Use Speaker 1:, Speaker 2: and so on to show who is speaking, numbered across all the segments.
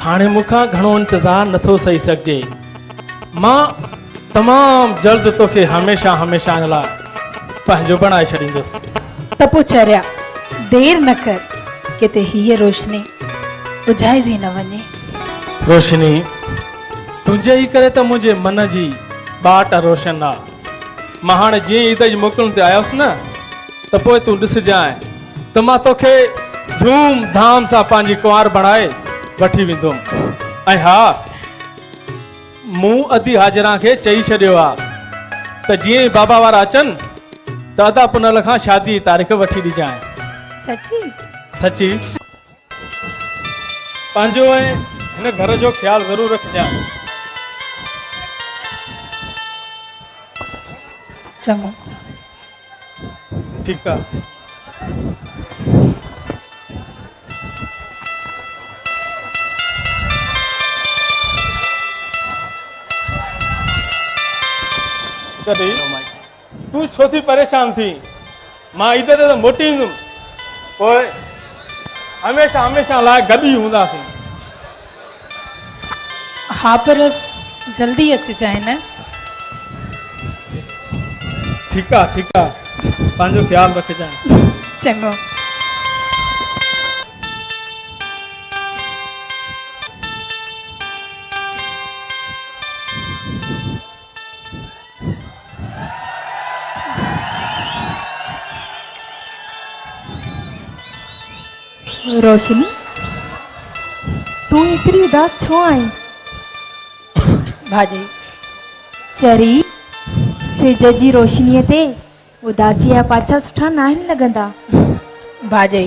Speaker 1: हाणे मूंखां घणो इंतज़ार नथो सही सघिजे। मां तमामु जल्द तोखे हमेशा हमेशा लाइ पंहिंजो बणाए छॾींदुसि।
Speaker 2: त पोइ चरिया देर न कर, किथे हीअ रोशनी बुझाइजी न वञे।
Speaker 1: रोशनी, तुंहिंजे ई करे त मुंहिंजे मन जी बाट रोशन आहे। मां हाणे जीअं ईद जी मोकलुनि ते आयोसि न, त पोइ तूं ॾिसजांइ त मां तोखे धूम धाम सां पंहिंजी कुंवार बणाए वठी वेंदुमि। ऐं हा, मूं अदी हाजरा खे चई छॾियो आहे त जीअं ई बाबा वारा अचनि त अदा पुनल खां शादी जी तारीख़ वठी ॾिजांइ।
Speaker 2: सची?
Speaker 1: सची। पंहिंजो ऐं हिन घर जो ख़्यालु ज़रूरु रखजांइ।
Speaker 2: चङो,
Speaker 1: ठीकु आहे। तूं छो थी परेशान थी? मां ईद ते त मोटी ईंदुमि, पोइ हमेशा हमेशा लाइ गॾु ई हूंदासीं।
Speaker 2: हा, पर जल्दी अचिजांइ न।
Speaker 1: ठीकु आहे, ठीकु आहे, पंहिंजो ख़्यालु रखजांइ।
Speaker 2: चङो।
Speaker 3: रोशनी, तू एतरी उदास छो आई?
Speaker 2: भाॼी
Speaker 3: चरी, सिज जी रोशनीअ ते उदासी जा पाछा सुठा न आहिनि लॻंदा।
Speaker 2: भाॼी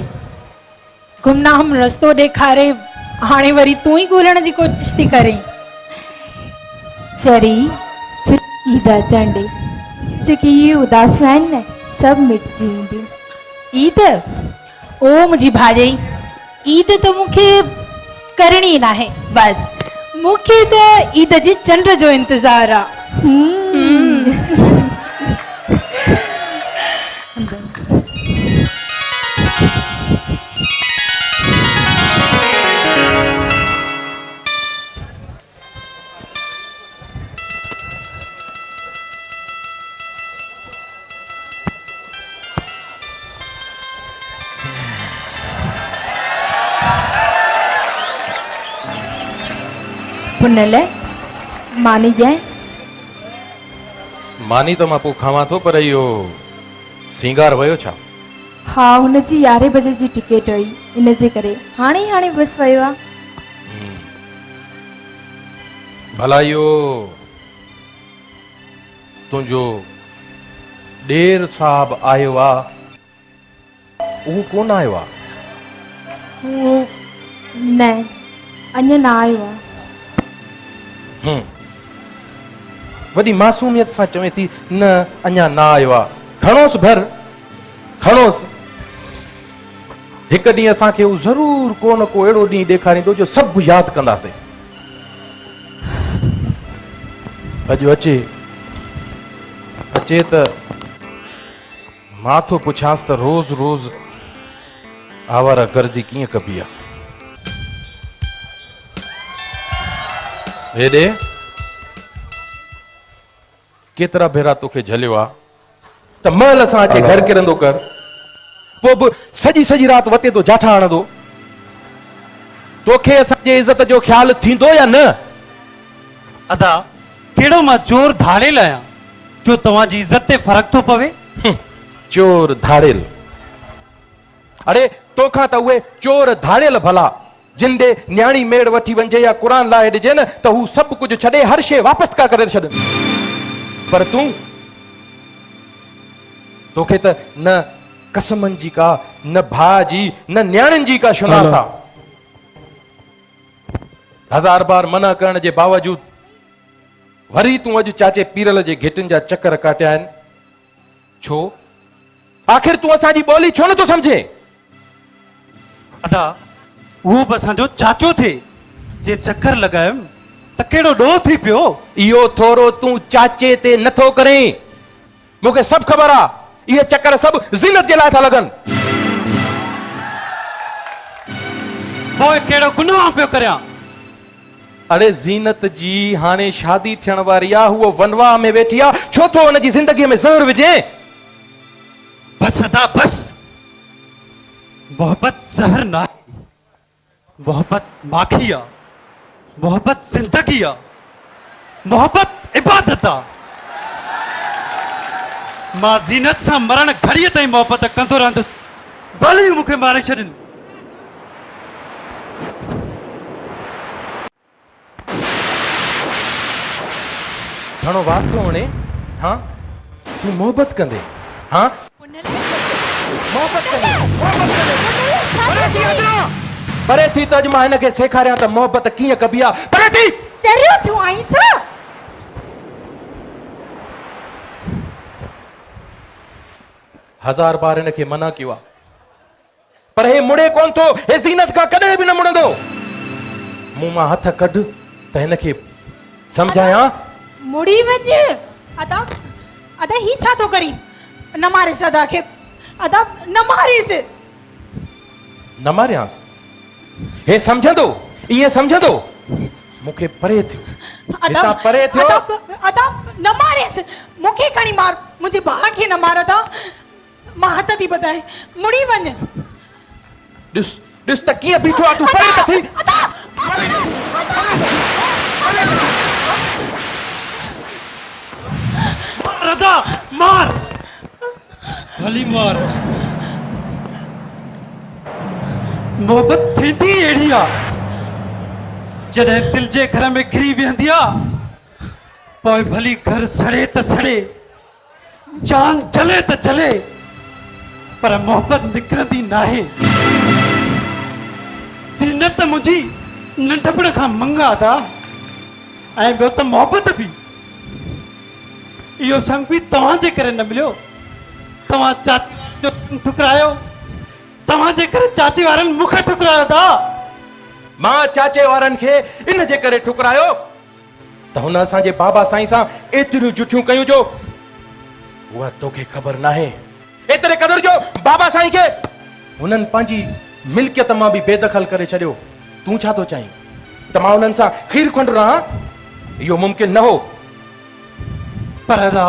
Speaker 2: गुमनाम रस्तो ॾेखारे हाणे वरी तूं ई ॻोल्हण जी कोशिश थी करें।
Speaker 3: चरी, सिर्फ़ ईद अचण ॾे, जेके इहे उदासियूं आहिनि न, सभु मिटिजी वेंदियूं।
Speaker 2: ईद? ओ मुंहिंजी भाॼी, ईद त मूंखे करणी न आहे। बसि मूंखे त ईद जे चंड जो इंतज़ार आहे।
Speaker 3: पुनल, मानी जाए?
Speaker 4: मानी तो मां पोइ खावां थो, पर इहो सिंगार वयो छा?
Speaker 3: हा, हुनजी 11 बजे जी टिकट हुई, इन जे करे हाणे बस वयो आहे।
Speaker 4: भला इहो तुंहिंजो ॾेर साहब आयो आहे, उहो कोन आयो आहे?
Speaker 3: न, अञा न आयो आहे।
Speaker 4: वॾी मासूमियत सां चवे थी न, अञा न आयो आहे। खणोसि भर, खणोसि। हिकु ॾींहुं असांखे उहो ज़रूरु को न को अहिड़ो ॾींहुं ॾेखारींदो जो सभु यादि कंदासीं। अॼु अचे त मां थो पुछांसि त रोज़ रोज़ आवारा गर्दी कीअं कबी आहे। हेॾे केतिरा भेरा तोखे झलियो आहे त महल सां अचे घर किरंदो कर, पोइ बि सॼी सॼी राति वते तो जाठा हणंदो। तोखे असांजे इज़त जो ख़्यालु थींदो या न?
Speaker 5: अदा कहिड़ो मां चोर धाड़ेल आहियां जो तव्हांजी इज़त ते फ़र्क़ु थो पवे?
Speaker 4: चोर धाड़ेल? अरे तोखां त उहे चोर धाड़ेल भला, जिंदे न्याणी मेड़ वठी वञे या क़ुर लाइ ॾिजे न त हू सभु कुझु छॾे हर शइ वापसि का करे छॾनि। पर तोखे त न कसमनि जी का, न भाउ जी, न न्याणियुनि जी का शुनास आहे। 1000 बार मना करण जे बावजूद वरी तूं अॼु चाचे पीरल जे घिटिन जा चक्कर काटिया आहिनि। छो? आख़िर तूं असांजी ॿोली छो नथो समझे?
Speaker 5: अदा उहो बि असांजो चाचो थिए, जे चक्कर लॻायुमि त कहिड़ो ॾोह थी पियो।
Speaker 4: इहो थोरो तूं चाचे ते नथो करें, मूंखे सभु ख़बर आहे। इहे चक्कर सभु ज़ीनत जे लाइ था लॻनि।
Speaker 5: पोइ कहिड़ो गुनाह पियो करियां
Speaker 4: अरे ज़ीनत जी हाणे शादी थियण वारी आहे, हूअ वनवाह में वेठी आहे, छो थो हुन जी ज़िंदगीअ में ज़हर विझे?
Speaker 5: बस अदा बस। मोहब्बत जहर ना है, मोहब्बत माखी आ, मोहब्बत जिंदगी आ, मोहब्बत इबादत आ। मां ज़ीनत सां मरण घड़ीअ ताईं मोहब्बत कंदो रहंदुसि, भले मूंखे मारे छॾनि।
Speaker 4: घणो वार थियो हाणे? हाँ तूं मोहब्बत कंदे? हाँ मोहब्बत कंदे? परे थी अञा, परे थी त अॼु मां हिनखे सेखारियां त मोहब्बत कीअं कबी आहे। परे थी।
Speaker 3: चरियो थियो आई छा?
Speaker 4: हजार बार हिनखे मना कयो आहे, पर हे मुड़े कोन थो, हे ज़ीनत खां कॾहिं बि न मुड़ंदो। मूं मां हथ कढ त हिनखे समझायां।
Speaker 3: मुड़ी वञ।
Speaker 2: अदा अदा ही छा तो करी? न मारेस अदा के, अदा न मारेस।
Speaker 4: न मारियांसि? हे समझंदो, ईअं समझंदो? मूंखे परे थियो, हितां परे थियो।
Speaker 2: अदा न मारेस, मूंखे खणी मार, मुंहिंजे भाउ खे न मार। अदा मां हथ थी ॿधाए, मुड़ी वञ।
Speaker 4: ॾिस ॾिस त कीअं बीठो आहे, तूं परे त थी।
Speaker 5: मार अदा, मार, भली मार। मोहब्बत थींदी अहिड़ी आहे, जॾहिं दिल जे घर में घिरी वेंदी आहे, पोइ भली घर सड़े त सड़े, जान जले त जले, पर मोहब्बत निकिरंदी नाहे। ज़ीनत मुंहिंजी नंढपण खां मंगा था, ऐं ॿियो त मोहब्बत बि। इहो संग बि तव्हांजे करे न मिलियो। तव्हां चाची जो ठुकरायो, तव्हांजे करे चाची वारनि मूंखे ठुकरायो था।
Speaker 4: मां चाचे वारनि खे इन जे करे ठुकरायो त हुन असांजे बाबा साईं सां एतिरियूं जुठियूं कयूं जो उहा तोखे ख़बर नाहे। एतिरे क़दुरु जो बाबा साईं खे हुननि पंहिंजी मिल्कियत मां बि बेदख़ल करे छॾियो। तूं छा थो चाहीं त मां हुननि सां खीर खंड रहां? इहो मुमकिन न हो।
Speaker 5: पर अदा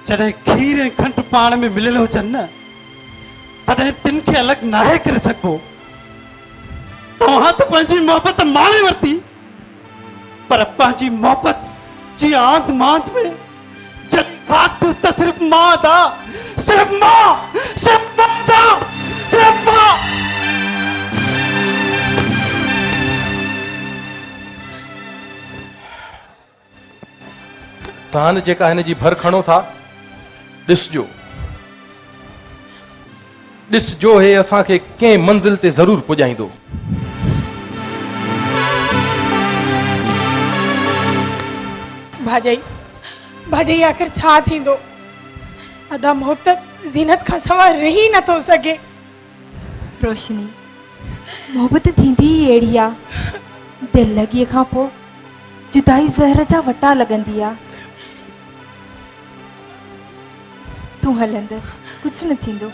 Speaker 5: जॾहिं खीर ऐं खंड पाण में मिलियल हुजनि न, तॾहिं तिन खे अलॻि नाहे करे सघिबो। तव्हां त पंहिंजी मोहब्बत माणे वरिती, पर पंहिंजी मोहब्बत जी आंध मांध में जॾहिं खाधुसि त सिर्फ़ु मां था, सिर्फ़ु मां, सिर्फ़ु मां था, सिर्फ़ु मां।
Speaker 4: तव्हां जेका हिन जी भर खणो था, ॾिसजो ॾिसजो, हे असांखे कंहिं मंज़िल ते ज़रूर पुॼाईंदो।
Speaker 2: भाॼई भाॼई आख़िर छा थींदो? अदा मोहब्बत ज़ीनत खां सवाइ रही नथो सघे।
Speaker 3: रोशनी, मोहब्बत थींदी ई अहिड़ी आहे, दिलि लॻीअ खां पोइ जुदाई ज़हर जा वटा लॻंदी आहे। तूं हलंदे कुझु न थींदो।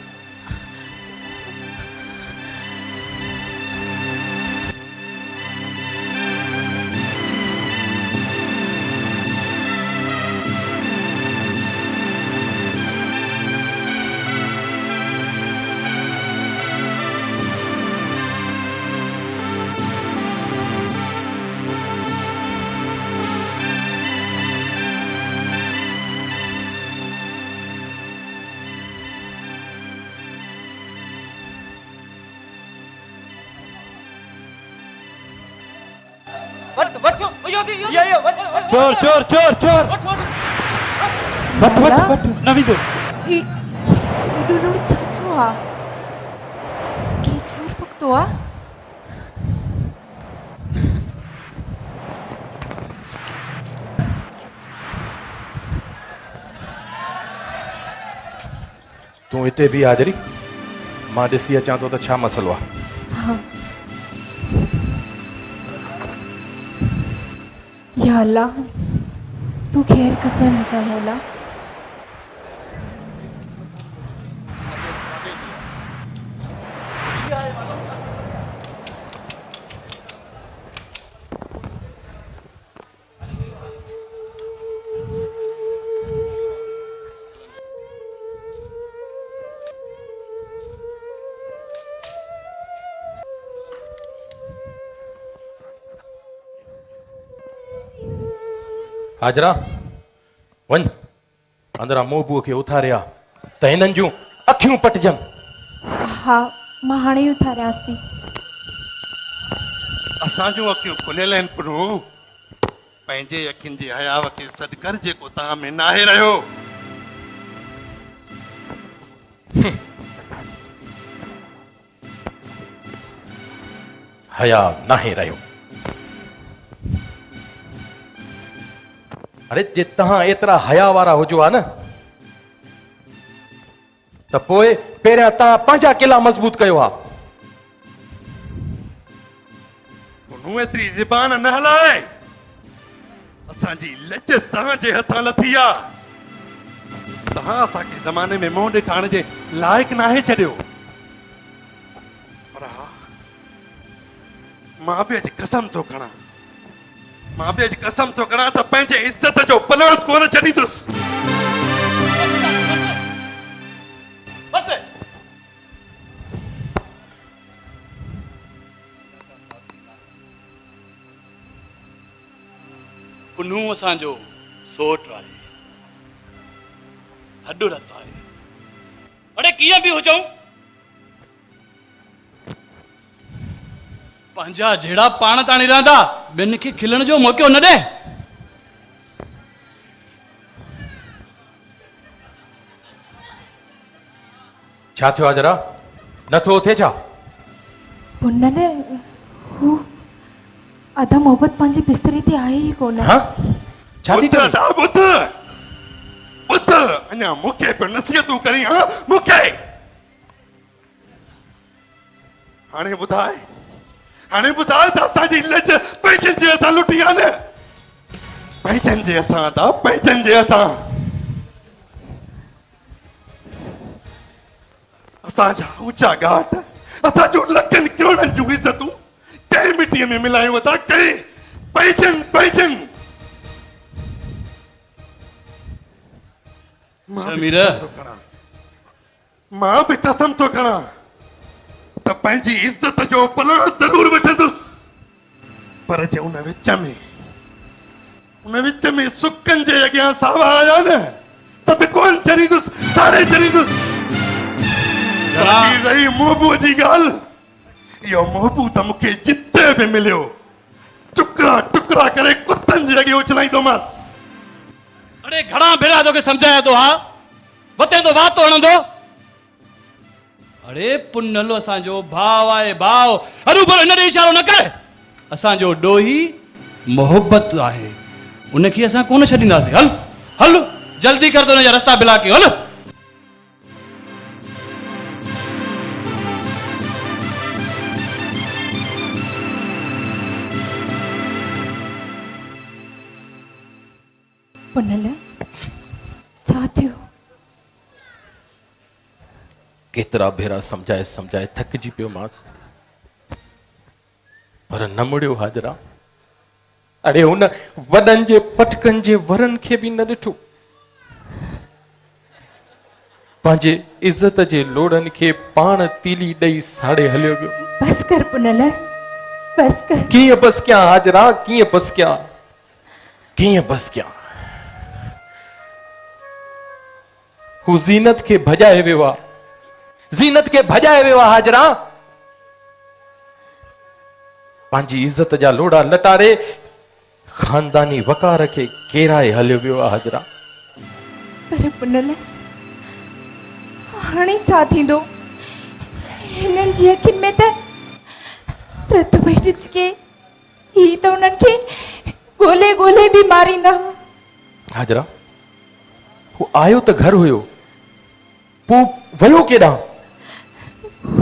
Speaker 5: चोर चोर चोर चोर, वठ वठ वठ, नवी दो।
Speaker 3: एॾो रोड छाछो आहे? के चोर पकतो आहे?
Speaker 4: तूं हिते बि हाज़िरी, मां ॾिसी अचां थो त छा मसलो आहे।
Speaker 3: हाँ। या अल्लाह, तू खैर कचर मुझा मौला।
Speaker 4: हाजरा वञ अंदरां मोबूअ खे उथारिया त हिननि जूं अखियूं पटिजनि।
Speaker 3: हा मां हाणे ई उथारियांसि थी।
Speaker 5: असांजूं अखियूं खुलियल आहिनि पुनू। पंहिंजे अखियुनि जी हयाव खे सॾु कर जेको तव्हां में नाहे रहियो।
Speaker 4: हया नाहे रहियो। अरे जे तव्हां एतिरा हया वारा हुजो हा न त पोइ पहिरियां तव्हां पंहिंजा किला मज़बूत कयो हा।
Speaker 5: पुनू एतिरी ज़बान न हलाए। असांजी लज तव्हांजे हथां लथी आहे। तव्हां असांखे ज़माने में मुंहुं ॾेखारण जे लाइक़ नाहे छॾियो। पर हा मां बि अॼु कसम थो खणां त पंहिंजे इज़त जो पलांस कोन छॾींदुसि।
Speaker 6: पुनू असांजो सोट आहे, हॾु रत आहे। अड़े कीअं बि हुजऊं, पंहिंजा जहिड़ा पाण ताणी रहंदा ॿियनि खे खिलण जो मौक़ो न ॾे।
Speaker 4: छा थियो आहे जरा? नथो थिए छा?
Speaker 3: पुनल हू अदा मोहब्बत पंहिंजी बिस्तरी ते आहे ई कोन।
Speaker 4: हाँ? छा थी चवे?
Speaker 5: ॿुध अञा मूंखे पियो नसीहतूं करी। हा मूंखे हाणे ॿुधाए त असांजी लज पंहिंजनि जे हथां लुटी आहे न। पंहिंजनि जे हथां असांजा ऊंचा घाट, असांजो लखनि करोड़नि जूं इज़तूं कंहिं मिटीअ में मिलायूं था। कंहिं पंहिंजनि मां बि कसम थो खणां त पंहिंजी इज़त जो पलां ज़रूर वठंदुसि। पर जे उन विच में सुकनि जे अॻियां सावा आया न त बि कोन छॾींदुसि, थाणे छॾींदुसि। रही मोहबूअ जी ॻाल्हि, इहो मोहबू त मूंखे जिते बि मिलियो टुकड़ा करे कुतनि जे अॻे उछलाईंदोमांसि।
Speaker 6: अड़े घणा भेरा तोखे सम्झाया तो हा, वते तो वातो हणंदो। अड़े पुनल असांजो भाव आहे, भाव। अरू भलो हिन ॾे इशारो न कर। असांजो ॾोही मोहब्बत आहे, उनखे असां कोन छॾींदासीं। हल हल जल्दी कर, तो हुनजा रस्ता बिला कयो। हल
Speaker 3: पुनल छा थियो?
Speaker 4: केतिरा भेरा समझाए थकिजी पियो मांस, पर न मुड़ियो हाजरा। अड़े हुन वॾनि जे पटकनि जे वरनि खे बि न ॾिठो, पंहिंजे इज़त जे लोड़नि खे पाण तीली ॾेई साड़े हलियो वियो।
Speaker 3: बस कर पुनल, बस कर।
Speaker 4: कीअं बस कयां हाजरा, कीअं बस कयां? हू ज़ीनत खे भॼाए वियो आहे हाजरा। पंहिंजी इज़त जा लोड़ा लटारे खानदानी वकार खे केराए हलियो वियो आहे हाजरा।
Speaker 3: पर पुनल हाणे छा थींदो? हिननि जी अखियुनि में त रत पई ॾिसके, ही त उन्हनि खे ॻोल्हे बि मारींदा।
Speaker 4: हाजरा हू आयो त घर हुयो, पोइ वियो केॾां?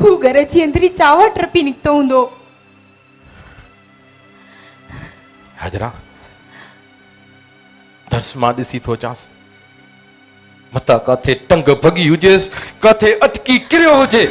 Speaker 3: हू घर जी अंदरी चावा टपी निकितो हूंदो।
Speaker 4: हाजरा दर्स मां ॾिसी थो अचांसि, मता काथे टंग भॻी हुजेसि, काथे अटकी किरियो हुजे।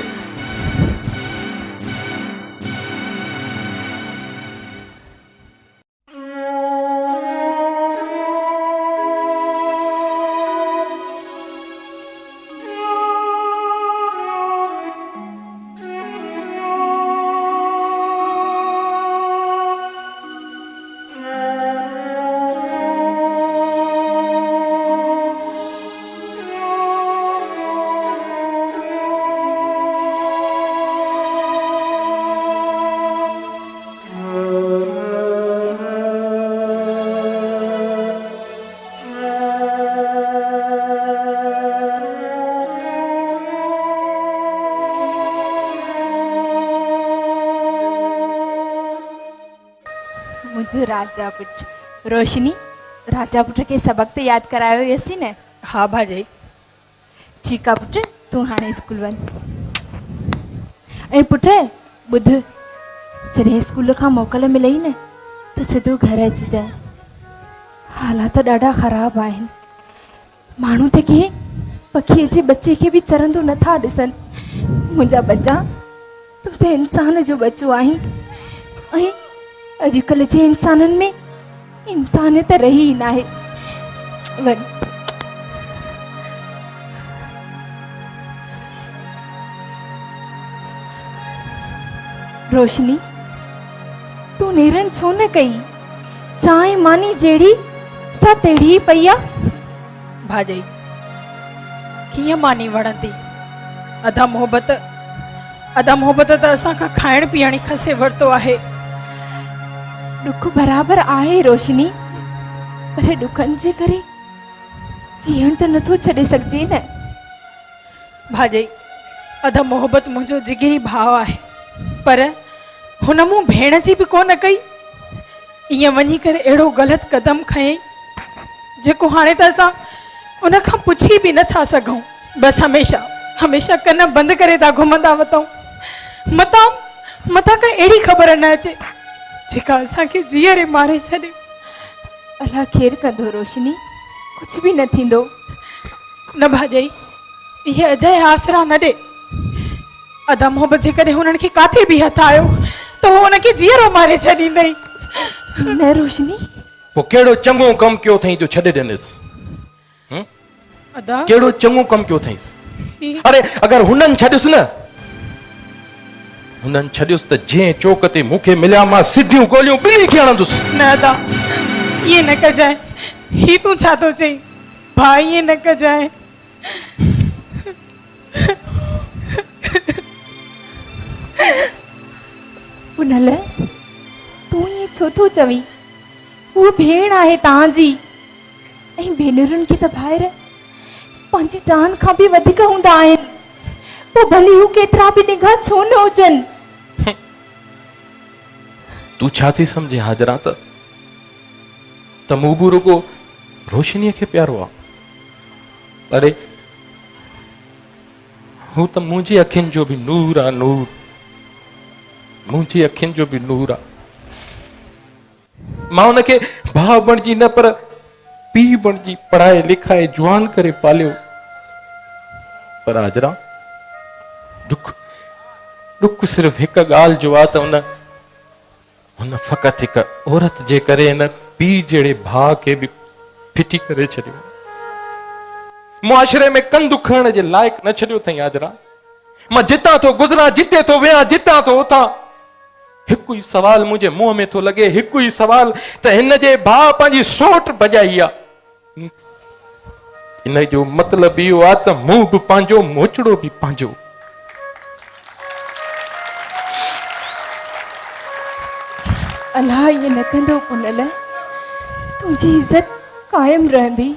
Speaker 3: मुझे राजा पुट रोशनी राजा पुट के सबक तो याद करायो यसी ने
Speaker 2: हाँ भाॼाई।
Speaker 3: ठीक आहे पुट तूं हाणे स्कूल वञ ऐं पुट ॿुध जॾहिं स्कूल खां मोकल मिलई न त सिधो घर अची जाए। हालात ॾाढा ख़राब आहिनि। माण्हू त के पखीअ जे बचे खे बि चरंदो नथा ॾिसनि। मुंहिंजा बच्चा तूं त इंसान जो बच्चो आहीं ऐं अॼुकल्ह जे इंसाननि में इंसानियत रही ई नाहे। वञ रोशनी तूं नेरन छो न कई? चांहि मानी जहिड़ी सा तेड़ी ई पई आहे।
Speaker 2: भाॼाई कीअं मानी वणंदी? अदा मोहबत त असां खां खाइण पीअण ई खसे वरितो आहे।
Speaker 3: दुख बराबर आहे रोशनी पर दुखनि जे करे जीअण त नथो छॾे सघिजे न।
Speaker 2: भाॼाई अदा मोहबत मुंहिंजो जिगरी भाउ आहे पर हुन मूं भेण जी बि कोन कई। ईअं वञी करे अहिड़ो ग़लति कदम खयईं जेको हाणे त असां उन खां पुछी बि नथा सघूं। बसि हमेशा कन बंदि करे था घुमंदा वतऊं। मथां का अहिड़ी ख़बर न अचे जेका असांखे जीअरे मारे छॾे।
Speaker 3: अलाह ख़ैर कंदो रोशनी कुझु बि न थींदो।
Speaker 2: न भाॼाई इहे अजय आसरा न ॾे। अदा मोहबत जे कॾहिं हुननि खे काथे बि हथ आयो त उहो हुनखे जीअरो मारे छॾींदई।
Speaker 3: न रोशनी
Speaker 4: पोइ कहिड़ो चङो कमु कयो अथई जो छॾे ॾिनसि?
Speaker 2: अदा
Speaker 4: कहिड़ो चङो कमु कयो अथई? अरे अगरि हुननि छॾियुसि न हुननि छॾियुसि त जंहिं चौक ते मूंखे मिलिया मां सिधियूं गोलियूं ॿिन्ही खे हणंदुसि।
Speaker 2: न अदा ईअं न कजांइ। ही तूं छा थो चई? भाई ईअं न कजांइ।
Speaker 3: पुनल तूं ईअं छो थो चवीं? उहा भेण आहे तव्हांजी ऐं भेनरुनि खे त ॿाहिरि पंहिंजी जान खां बि वधीक हूंदा आहिनि। पोइ भली हू केतिरा बि निगाह छो न हुजनि।
Speaker 4: तूं छा थी सम्झे हाजरा त मूं बि रुगो रोशनीअ खे प्यारो आहे? अरे हू त मुंहिंजी अखियुनि जो बि नूर आहे। नूर मुंहिंजी अखियुनि जो बि नूर आहे। मां हुनखे भाउ बणिजी न पर पीउ बणिजी पढ़ाए लिखाए जवान करे पालियो। पर हाजरा दुख सिर्फ़ हिकु ॻाल्हि जो आहे त हुन फ़क़ति हिकु औरत जे करे हिन पीउ जहिड़े भाउ खे बि फिटी करे छॾियो। मुआशरे में कंधु खणण जे लाइक़ु न छॾियो अथई हाजरा। मां जितां थो गुज़रां जिते थो वियां जितां थो उथां हिकु ई सवाल मुंहिंजे मुंहं में थो लॻे। हिकु ई सवाल त हिन जे भाउ पंहिंजी सोट बजाई आहे। इन जो मतिलबु इहो आहे त मूं बि पंहिंजो मोचड़ो बि पंहिंजो।
Speaker 3: अलाह ईअं न कंदो पुनल तुंहिंजी इज़त कायम रहंदी।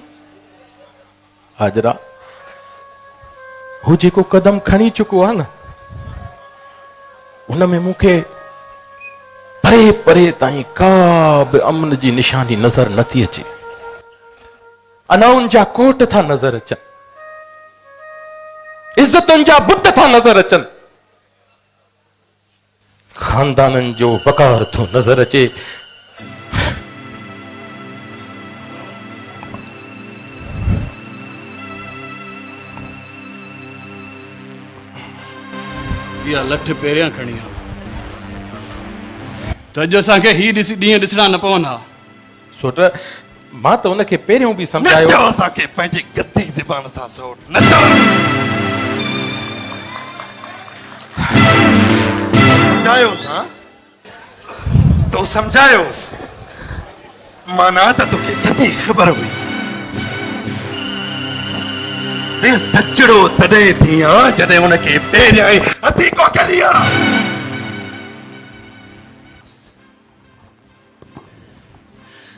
Speaker 4: हाजरा हू जेको कदम खणी चुको आहे न हुन में मूंखे परे परे ताईं का बि अमन जी निशानी नज़र नथी अचे। अनाउनि जा कोट था नज़र अचनि। इज़तुनि जा बुत था नज़र अचनि। खानदाननि जो वकार थो नज़र अचे।
Speaker 6: इहा लठ पहिरियां खणी आहे त अॼु असांखे ही ॾींहं ॾिसणा न पवनि हा।
Speaker 4: सोट मां त हुनखे पहिरियों बि सम्झायो।
Speaker 7: नचो असांखे पंहिंजी गद्दी ज़बान सां सोट नचो। समझायोसि हा तो समझायोसि माना त तोखे सॼी ख़बर हुई। सचड़ो तॾहिं थी आहे जॾहिं हुनखे पहिरियां ई हथीको करी आहे।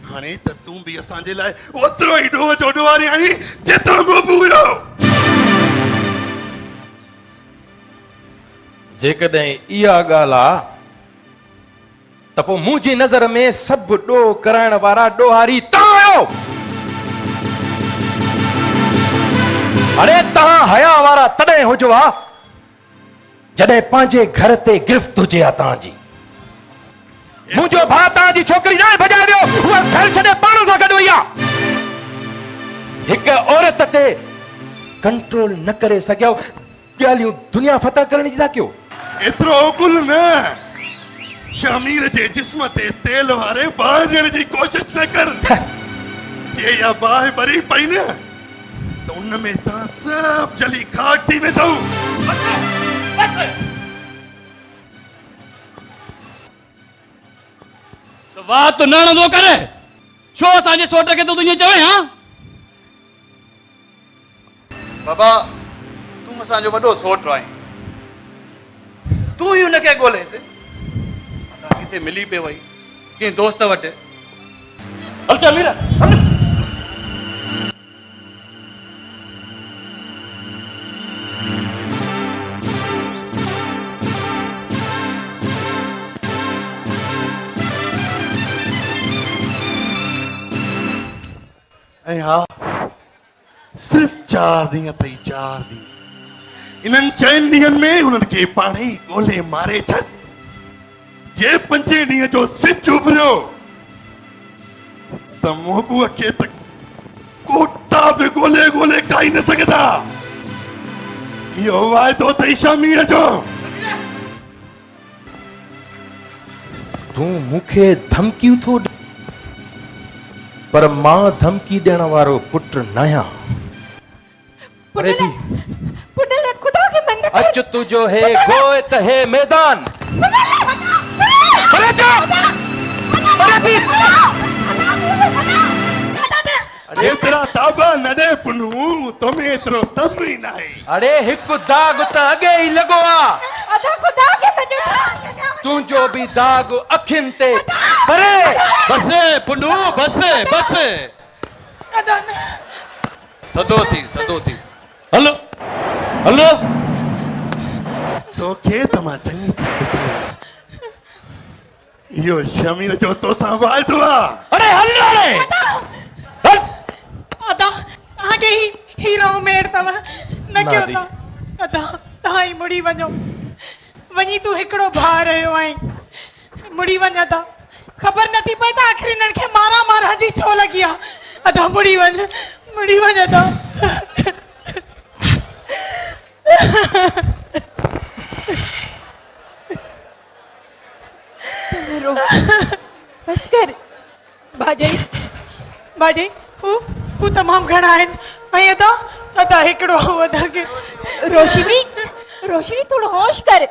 Speaker 7: हाणे त तूं बि असांजे लाइ ओतिरो ई ॾोह जो ॾुआरी आहीं जेतिरो मूं बि हुयो।
Speaker 4: जेकॾहिं इहा ॻाल्हि आहे त पोइ मुंहिंजी नज़र में सभु ॾोह करण वारा ॾोहारी तव्हां आहियो। अरे तव्हां हया वारा तॾहिं हुजो हा जॾहिं पंहिंजे घर ते गिरफ़्त हुजे हा तव्हांजी। मुंहिंजो भाउ तव्हांजी छोकिरी न भॼाए वियो, उहा घर छॾे पाण सां गॾु वई आहे। हिकु औरत ते कंट्रोल न करे सघियो, ॻाल्हियूं दुनिया फतह करण जी था कयो।
Speaker 7: एतिरो गुल न, शमीर जे जिस्म ते तेल वारे बाहि ॾियण जी कोशिश न कर। जे या बाहि भरी पई न त उन में तव्हां सभु जली खाक थी वेंदव।
Speaker 6: तो वाह तो न णंदो करे छो असांजे सोट खे तूं ईअं चवे? हा बाबा तूं असांजो वॾो सोट आहीं, तूं ई हुनखे ॻोल्हेसि। किथे मिली पे वई कंहिं दोस्त वटि। हल शमीर हल।
Speaker 7: ऐं हा सिर्फ़ 4 ॾींहं अथई, 4 ॾींहं। इन्हनि 4 ॾींहंनि में हुननि खे पाण ई ॻोल्हे मारे छॾ। जे 5 ॾींहं जो सिज उभरियो त मोहबूअ खे त कोटा बि ॻोल्हे ॻोल्हे खाई न सघंदा। इहो वाइदो अथई शमीर जो।
Speaker 4: तूं मूंखे धमकियूं थो ॾे, पर मां धमकी ॾियण वारो पुटु न आहियां। अरे जी
Speaker 3: पुनल खुदा के मन न कर।
Speaker 4: अच तुझो है गोए त है मैदान। अरे जा अरे जी
Speaker 7: अरे तेरा ताबा न दे पुनू, तुम्हें एतिरो तम ई नाहे।
Speaker 4: अरे हिकु दाग त अॻे ई लॻो आहे।
Speaker 3: अदा खुदा के मन न।
Speaker 4: तुंहिंजो बि दाग अखियुनि ते परे।
Speaker 6: बस पुनू बस बस
Speaker 2: अदा न।
Speaker 6: थधो थी हलो हलो।
Speaker 7: तोखे त मां चङी तरह ॾिसी वरितो। इहो शमीर जो तोसां वाइदो आहे।
Speaker 6: अरे हल रे हल।
Speaker 2: अदा तव्हांखे ही हीरो मेड़ अथव न कयो
Speaker 4: दी।
Speaker 2: तव्हां। अदा तव्हां ई मुड़ी वञो। वञी तूं हिकिड़ो भाउ रहियो आहीं, मुड़ी वञ अदा। ख़बर नथी पई त आख़िर हिननि खे मारा मारा जी छो लॻी आहे। अदा मुड़ी वञ अदा।
Speaker 3: रो बस कर।
Speaker 2: भाॼई हू तमामु घणा आहिनि। ऐं अदा हिकिड़ो अदा खे
Speaker 3: रोशनी थोड़ो होश कर।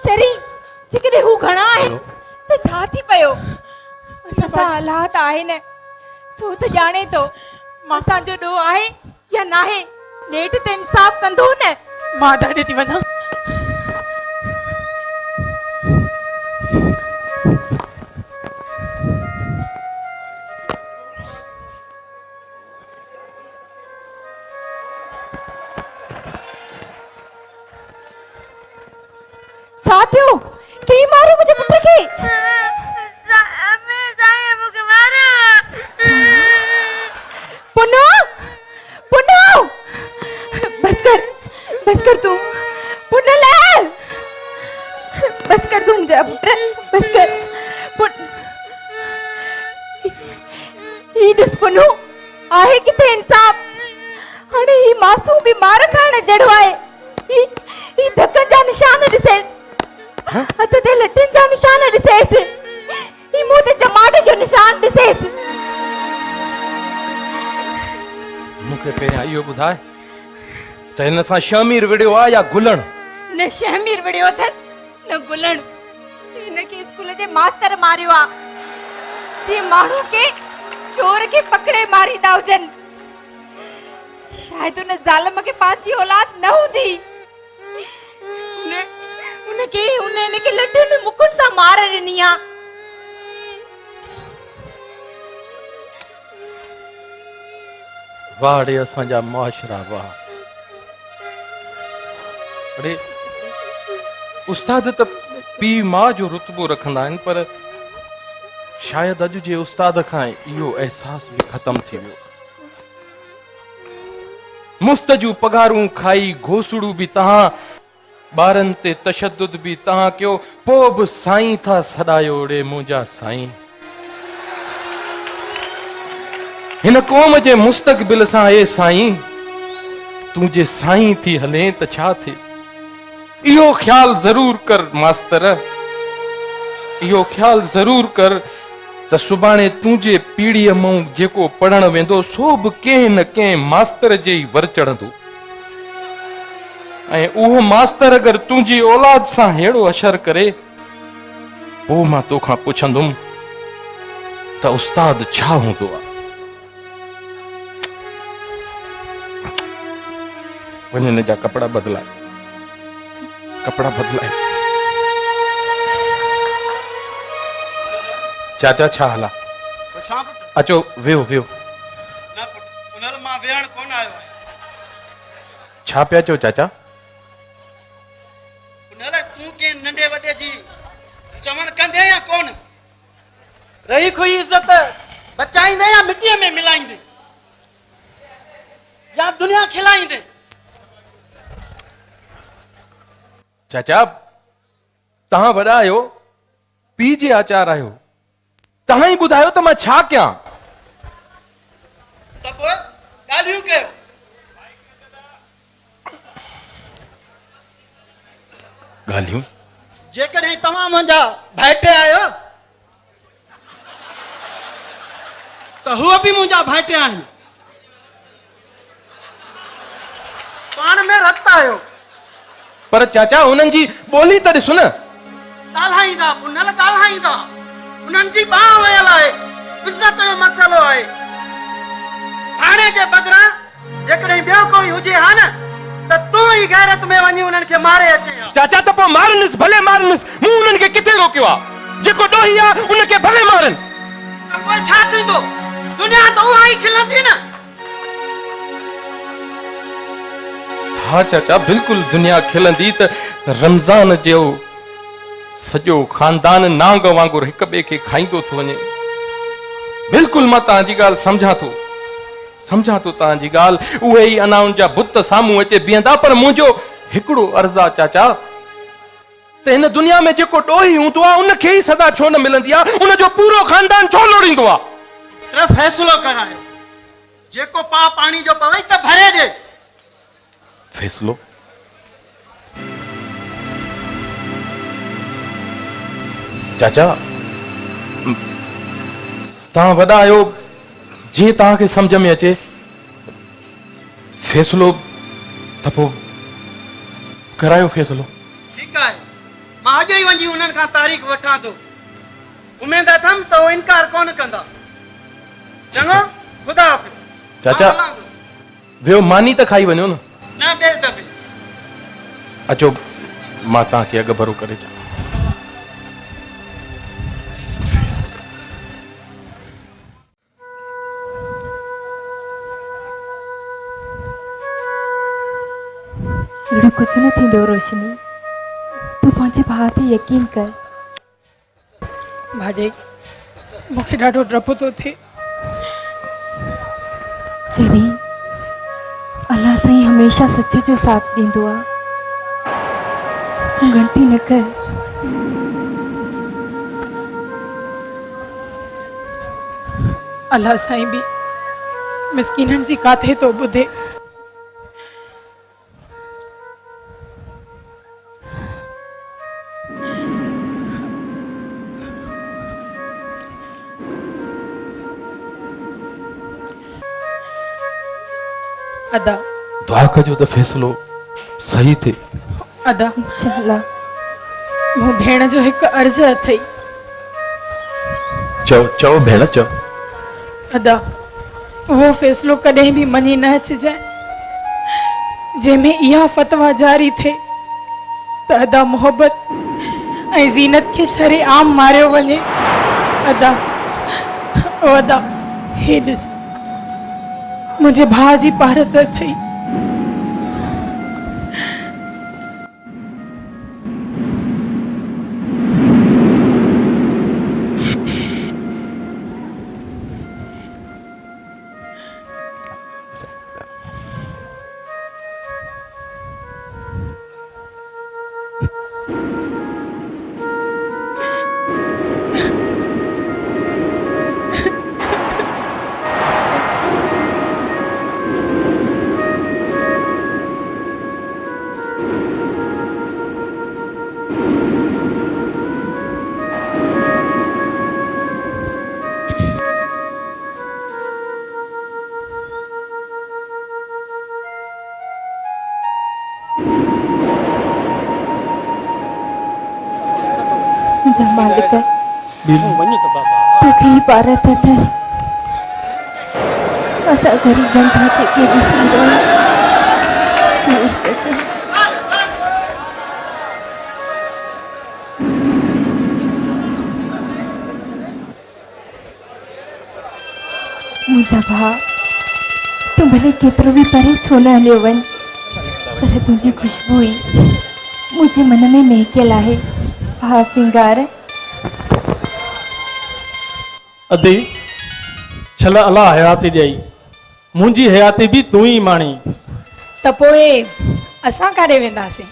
Speaker 3: चरी जेकॾहिं हू घणा आहिनि त छा थी पियो? असां सां हालात आहे न, सो त ॼाणे थो असांजो ॾोह आहे या नाहे। नेठ ते इंसाफ़ कंदो न।
Speaker 2: मां ॾाढी थी वञा।
Speaker 3: छा थियो? कई मारो मुंहिंजे पुट खे? पुनू बस कर तू। पुनल बस कर तू मुंहिंजा पुट बस कर। ही ॾिस पुनू आहे किथे इंसाफ़? हाणे ही मासूम बि मार खाइण जहिड़ो आहे। ही धकनि जा निशान ॾिसेसि, हथ ते लठनि जा निशान ॾिसेसि, ही मुंह ते चमाट जो निशान ॾिसेसि।
Speaker 4: मूंखे पहिरियां इहो ॿुधाए त हिन सां शमीर विड़ियो आहे या गुलण?
Speaker 3: न शमीर विड़ियो अथसि न गुलण। हिनखे स्कूल जे मास्तर मारियो आहे। जे माण्हू खे चोर खे पकड़े मारींदा हुजनि, शायदि उन ज़ालिम खे पंहिंजी औलाद न हूंदी। उनखे लठुनि मुकुनि सां मार ॾिनी आहे।
Speaker 4: वाह रे असांजा मुआशरा वाह। अरे उस्ताद त पीउ माउ जो रुतबो रखंदा आहिनि, पर शायदि अॼु जे उस्ताद खां इहो एहसास बि ख़तम थी वियो। मुफ़्त जूं पगारूं खाई घोसड़ू बि तव्हां, ॿारनि ते तशद्दुद बि तव्हां कयो, पोइ बि साईं था सॾायो ओड़े मुंहिंजा साईं। हिन क़ौम जे मुस्तक़बिल सां ए साईं तूं जे साईं थी हले त छा थिए? इहो ख्याल ज़रूर कर मास्तर, इहो ख्याल ज़रूर कर त सुभाणे तुंहिंजे पीढ़ीअ मां जेको पढ़ण वेंदो सो बि कंहिं न कंहिं मास्तर जे ई वर चढ़ंदो। ऐं उहो मास्तर अगरि तुंहिंजी औलाद सां अहिड़ो असर करे, पोइ मां तोखां पुछंदुमि त उस्ताद छा हूंदो आहे। वञ हिन जा कपिड़ा बदिलाए, कपिड़ा बदिलाए। चाचा छा हाल आहे?
Speaker 6: असां पुट
Speaker 4: अचो वियो वियो।
Speaker 6: न पुट उनल मां वेहण कोन आयो आहियां।
Speaker 4: छा पिया चओ चाचा?
Speaker 6: उनल तूं के नंढे वॾे जी चवण कंदे या कोन? रही खुई इज़त बचाईंदे या मिटीअ में मिलाईंदे या दुनिया खिलाईंदे?
Speaker 4: चाचा तव्हां वॾा आहियो, पीउ जे आचार आहियो, तव्हां ई ॿुधायो त मां छा कयां?
Speaker 6: त पोइ ॻाल्हियूं कयो।
Speaker 4: ॻाल्हियूं?
Speaker 6: जेकॾहिं तव्हां मुंहिंजा भाइटे आहियो त हूअ बि मुंहिंजा भाइटे आहिनि। पाण में रत आहियो।
Speaker 4: पर चाचा उन्हनि जी ॿोली त ॾिसो न।
Speaker 6: ॻाल्हाईंदा उनल ॻाल्हाईंदा, उन्हनि जी बाह वयल आहे, इज़त जो मसइलो आहे। हाणे जे बदिरां जेकॾहिं ॿियो कोई हुजे हा न त तूं ई गैरत में वञी उन्हनि खे मारे अचे हा।
Speaker 4: चाचा त पोइ मारनिस, भले मारनिस, मूं उन्हनि खे किथे रोकियो आहे? जेको ॾोही आहे उनखे भले मारनि।
Speaker 6: त पोइ छा थींदो? दुनिया त उहा ई खिलंदी न।
Speaker 4: हा चाचा बिल्कुलु दुनिया खिलंदी त रमज़ान जो सॼो खानदान नांग वांगुरु हिक ॿिए खे खाईंदो थो वञे। बिल्कुलु मां तव्हांजी ॻाल्हि सम्झां थो तव्हांजी ॻाल्हि। उहे ई अञा उन जा बुत साम्हूं अचे बीहंदा। पर मुंहिंजो हिकिड़ो अर्ज़ु आहे चाचा, त हिन दुनिया में जेको ॾोही हूंदो आहे उनखे ई सदा छो न मिलंदी आहे? उनजो पूरो खानदान छो लोड़ींदो आहे?
Speaker 6: त फ़ैसिलो करायो, जेको पा पाणी जो पवे त भरे ॾे।
Speaker 4: फ़ैसिलो? चाचा तव्हां वॾा आहियो, जीअं तव्हांखे सम्झ में अचे। फ़ैसिलो त पोइ करायो फ़ैसिलो।
Speaker 6: ठीकु आहे, मां अॼु ई वञी उन्हनि खां तारीख़ वठां थो। उमेद अथमि त उहो इनकार कोन कंदा। चङो, ख़ुदा हाफ़िज़।
Speaker 4: चाचा वियो, मानी त खाई वञो न।
Speaker 6: न ॿिए दफ़े।
Speaker 4: अचो मां तव्हांखे अॻु भरो करे चवां।
Speaker 3: अहिड़ो कुझु न थींदो रोशनी, तूं पंहिंजे भाउ ते यकीन कर।
Speaker 2: भाॼाई मूंखे ॾाढो डपु थो थिए।
Speaker 3: चरी अल्लाह साईं हमेशह सच जो साथ ॾींदो आहे, तूं ग़लती न कर।
Speaker 2: अल्लाह साईं बि मिसकीननि जी काथे थो ॿुधे। अदा
Speaker 4: दुआ कजो त फ़ैसिलो सही थिए।
Speaker 2: अदा
Speaker 3: इंशाअल्लाह।
Speaker 2: मूं भेण जो हिकु अर्ज़ु अथई।
Speaker 4: चओ भेण चओ।
Speaker 2: अदा उहो फ़ैसिलो कॾहिं बि मञी न अचिजांइ जंहिंमें इहा फतवा जारी थिए त अदा मोहब्बत ऐं ज़ीनत खे सरे आम मारियो वञे। अदा ओ अदा हे ॾिस, मुंहिंजे भाउ जी पारत अथई।
Speaker 1: वञो त बाबा
Speaker 3: तोखे ही पारत अथर असां ग़रीबनि जा जेके वसील दूर कजे। मुंहिंजा भाउ तूं भले केतिरो बि परे छो न हलियो वञ पर तुंहिंजी ख़ुशबू ई मुंहिंजे मन में महकियल आहे। हा सिंगार
Speaker 1: अदी छल अलाह हयाती ॾेई मुंहिंजी हयाती बि तूं ई माणी।
Speaker 2: त पोइ असां काॾे वेंदासीं?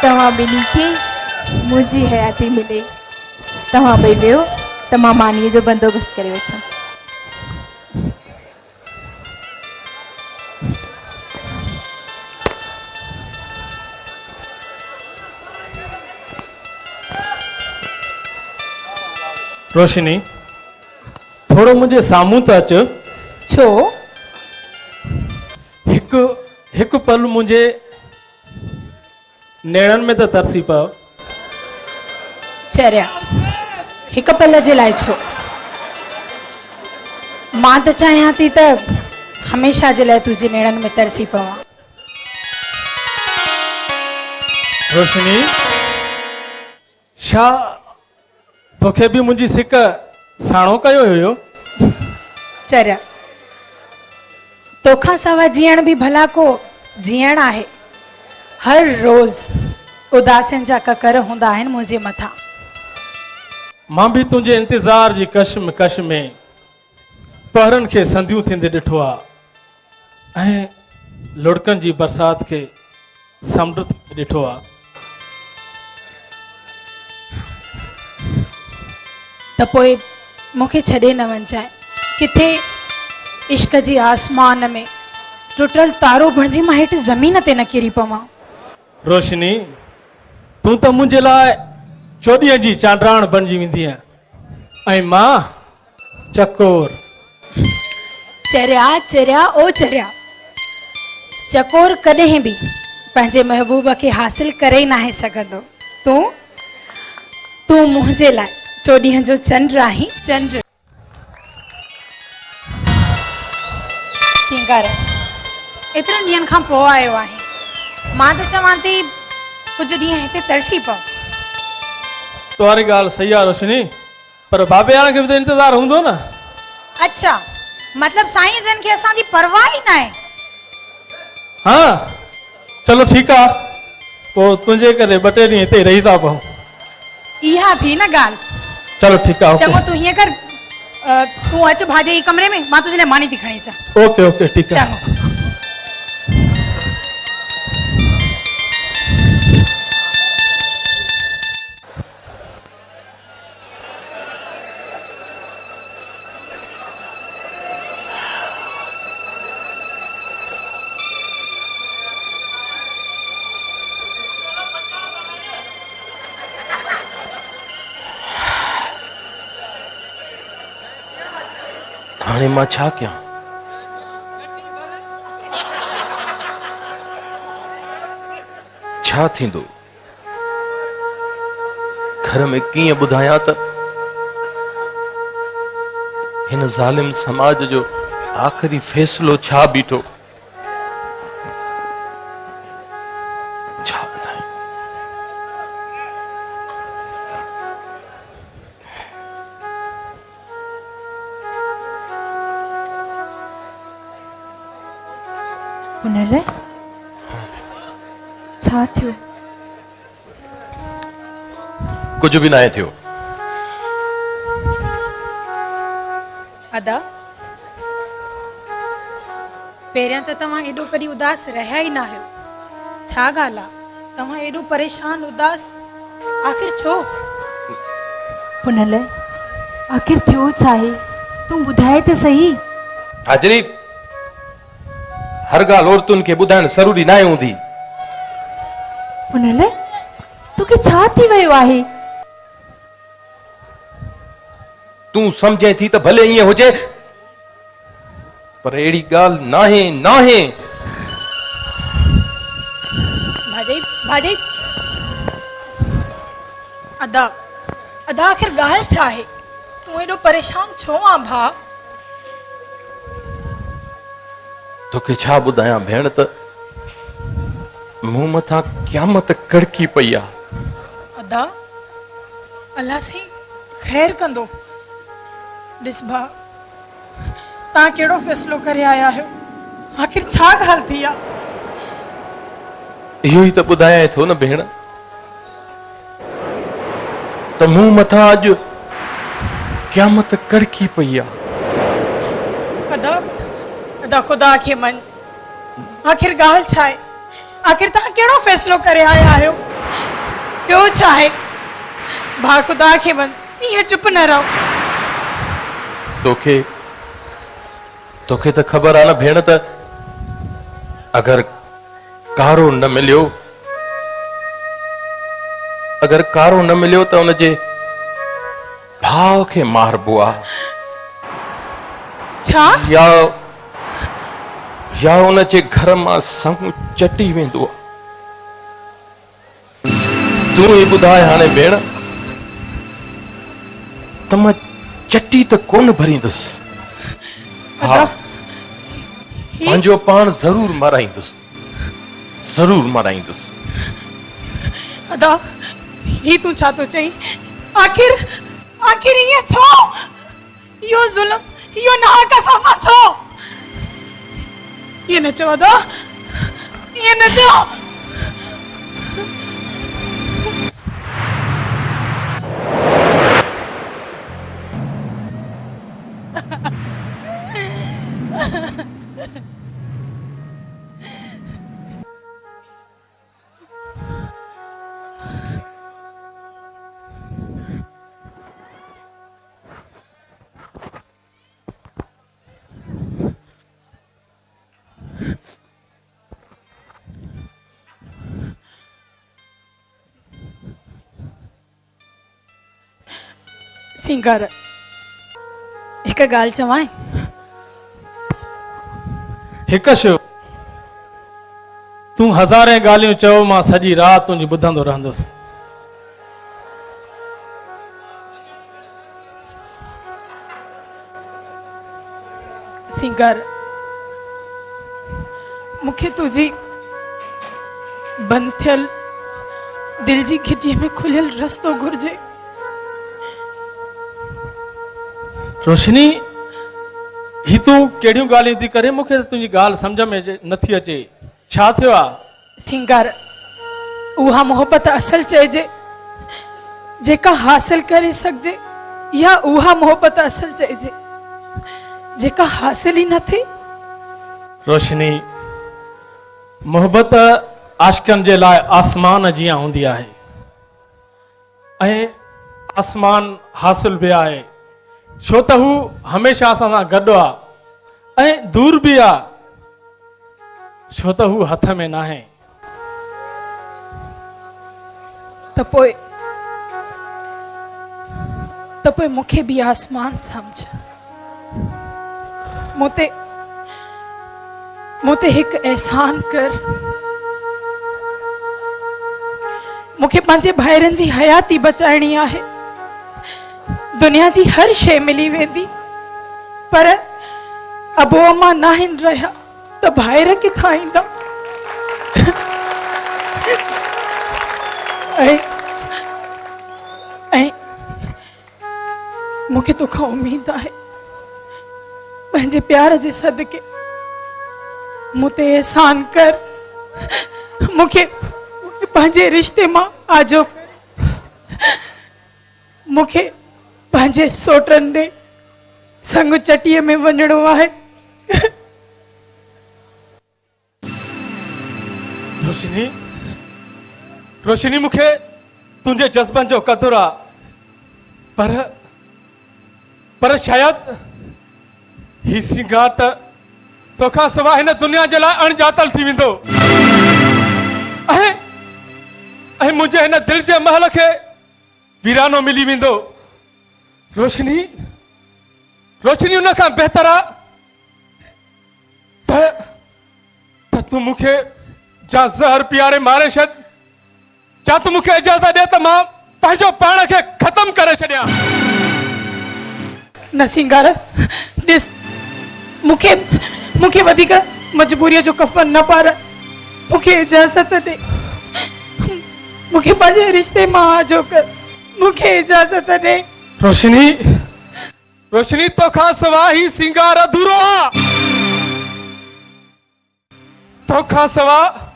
Speaker 3: तव्हां ॿिन्ही खे मुंहिंजी हयाती मिले। तव्हां ॿई वियो त मां मानीअ जो बंदोबस्तु करे वठां।
Speaker 1: रोशनी थोरो मुंहिंजे साम्हूं त अच।
Speaker 2: छो?
Speaker 1: हिकु पल मुंहिंजे नेणनि में त तरसी पओ।
Speaker 2: चरिया हिकु पल जे लाइ छो? मां त चाहियां थी त हमेशह जे लाइ तुंहिंजे नेणनि में तरसी पवां।
Speaker 1: रोशनी छा तोखे बि मुंहिंजी सिक साणो कयो हुयो?
Speaker 2: चरिया तोखां सवाइ जीअण बि भला को जीअण आहे। हर रोज़ उदासियुनि जा ककर हूंदा आहिनि मुंहिंजे मथां।
Speaker 1: मां बि तुंहिंजे इंतज़ार जी कश में पहरनि खे संधियूं थींदे ॾिठो आहे ऐं लुड़कनि जी बरसाति खे समुंड ॾिठो आहे।
Speaker 2: त पोइ मूंखे छॾे न वञजांइ। किथे इश्क जी आसमान में टुटल तारो बणिजी मां हेठि ज़मीन ते न किरी पवां।
Speaker 1: रोशनी तूं त मुंहिंजे लाइ चोॾीअ जी चांडराण बणिजी वेंदी ऐं मां चकोर।
Speaker 2: चरिया चरिया ओ चरिया चकोर कॾहिं बि पंहिंजे महबूब खे हासिल करे ई नाहे सघंदो। तूं मुंहिंजे लाइ चोॾीहं जो चंड आहीं। चंड सिंगार एतिरनि ॾींहंनि खां पोइ आयो आहे। मां त चवां थी कुझु ॾींहं हिते तरसी पओ।
Speaker 1: तुम्हारी ॻाल्हि सही आहे रोशनी पर बाबे वारे खे बि त इंतज़ारु हूंदो न।
Speaker 2: अच्छा मतलब साईं जन खे असांजी परवाह ई न आहे।
Speaker 1: हाँ चलो ठीकु आहे पोइ तुंहिंजे करे ॿ टे ॾींहं हिते रही था पऊं।
Speaker 2: इहा थी न ॻाल्हि।
Speaker 1: चलो ठीकु आहे
Speaker 2: चङो तूं हीअं कर तूं अच भाॼे ई कमरे में मां तुंहिंजे लाइ मानी थी खणी अचां।
Speaker 1: ओके ओके ठीकु आहे।
Speaker 2: चङो
Speaker 4: हाणे मां छा कयां? छा थींदो? घर में कीअं ॿुधायां त हिन ज़ालिम समाज जो आख़िरी फ़ैसिलो छा बीठो? छा ॿुधायां?
Speaker 3: हुन लाइ छा थियो?
Speaker 4: कुछ भी ना थियो।
Speaker 2: अदा पहिरियां त तव्हां एॾो कॾहिं उदास रहिया ई न आहियो। छा ॻाल्हि आहे तव्हां एॾो परेशान उदास आख़िर छो?
Speaker 3: हुन लाइ आख़िर थियो छा आहे तूं ॿुधाए त सही।
Speaker 4: हाजरी हर ॻाल्हि औरतुनि खे ॿुधाइण ज़रूरी न हूंदी।
Speaker 3: हुन लाइ तोखे छा थी वियो आहे?
Speaker 4: तूं समझे थी त भले ईअं हुजे पर अहिड़ी ॻाल्हि नाहे नाहे।
Speaker 2: भाॼी भाॼी अदा अदा आखिर ॻाल्हि छा आहे? तूं एॾो परेशान छो आ भाउ?
Speaker 4: तोखे छा ॿुधायां भेण, त मूं मथां क़यामत कड़की पई आहे।
Speaker 2: अदा अल्लाह साईं ख़ैर कंदो। ॾिस भाउ, तव्हां कहिड़ो फ़ैसिलो करे आया आहियो? आखिर छा ॻाल्हि थी आहे?
Speaker 4: इहो ई त ॿुधायां थो न भेण, त मूं मथां अॼु क़यामत कड़की पई आहे।
Speaker 2: अदा अदा ख़ुदा खे मन, आखिर ॻाल्हि छा आहे? आखिर तव्हां कहिड़ो फ़ैसिलो करे आया आहियो? ॿियो छा आहे? भाउ ख़ुदा खे मन, ईअं चुप न रहो।
Speaker 4: तोखे त ख़बर आहे न भेण, त अगरि कारो न मिलियो त उनजे भाउ खे मारबो आहे,
Speaker 2: छा?
Speaker 4: या उनजे घर मां संग चटी वेंदो आहे। तूं ई ॿुधाए हाणे भेण, त मां चटी त कोन भरींदुसि, हा पंहिंजो पाण ज़रूर माराईंदुसि।
Speaker 2: अदा ही तूं छा थो चई? आखिर ईअं छो? इहो ज़ुल्म, इहो नाहक असां सां छो? ये न चो अदा, ये न चो। सिंगार, हिकु ॻाल्हि चवां?
Speaker 1: हिकु शो, तूं हज़ारे ॻाल्हियूं चओ, मां सॼी राति तुंहिंजी ॿुधंदो रहंदुसि।
Speaker 2: सिंगार, मूंखे तुंहिंजी बंदि थियल दिल जी खिटीअ में खुलियल रस्तो घुर्जे।
Speaker 1: रोशनी, ही तूं कहिड़ियूं ॻाल्हियूं थी करे? मूंखे तुंहिंजी ॻाल्हि सम्झ में नथी अचे। छा थियो आहे?
Speaker 2: सिंगार, उहा मोहबत असल चइजे जेका हासिल करे सघिजे, या उहा मोहबत असल चइजे जेका हासिल ई न थिए?
Speaker 1: रोशनी, मोहबत आशिकनि जे लाइ आसमान जीअं हूंदी आहे, ऐं आसमान हासिल बि आहे, छो त हू हमेशह असां सां गॾु आहे, ऐं दूर बि आहे, छो त हू हथ में न आहे।
Speaker 2: त पोइ मूंखे बि आसमान समझ। मूं ते हिकु एहसान कर। मूंखे पंहिंजे भाइरनि जी हयाती बचाइणी आहे। दुनिया जी हर शइ मिली वेंदी, पर अबो अम्मा न आहिनि रहिया त भाइर किथां ईंदा? ऐं मूंखे तोखां उम्मीद आहे, पंहिंजे प्यार जे सदके मूं ते एहसान कर। मूंखे पंहिंजे रिश्ते मां आजो कर। मूंखे पंहिंजे सोटनि ॾे संग चटीअ में वञणो आहे।
Speaker 1: रोशनी, मूंखे तुंहिंजे जज़्बनि जो क़दुरु आहे, पर शायदि ही सिंगार त तोखां सवाइ हिन दुनिया जे लाइ अणजातल थी वेंदो, ऐं मुंहिंजे हिन दिल जे महल खे वीरानो मिली वेंदो। रोशनी, उन खां बहितर आहे त तूं मूंखे जा ज़हर पीआरे मारे छॾ, जा तूं मूंखे इजाज़त ॾे त मां पंहिंजो पाण खे ख़तम करे छॾियां।
Speaker 2: न सिंगार ॾिस, मूंखे मूंखे वधीक मजबूरीअ जो कफ़न न पार, मूंखे इजाज़त ॾे, मूंखे पंहिंजे रिश्ते मां आजो कर, मूंखे इजाज़त ॾे।
Speaker 1: रोशनी, रोशनी तोखां सवाइ ही सिंगार अधूरो आ। तोखां सवाइ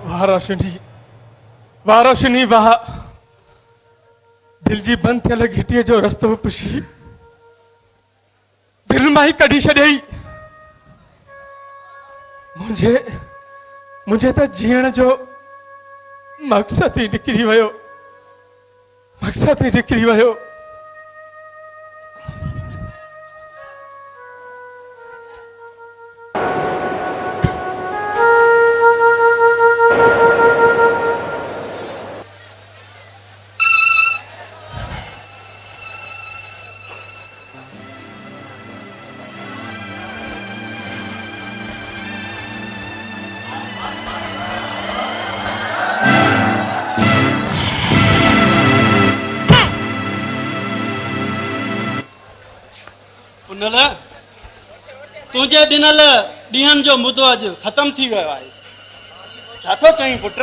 Speaker 1: वाह रोशनी, वाह रोशनी, वाह। दिल जी बंद थियल घिटीअ जो रस्तो पुछी दिल मां ई कढी छॾियई। मुंहिंजे त जीअण जो मक़सद ई निकिरी वियो, मक़सद ई निकिरी वियो।
Speaker 6: पुनल, तुंहिंजे ॾिनल ॾींहंनि जो मुदो अॼु ख़तम थी वियो आहे। छा थो चईं पुट?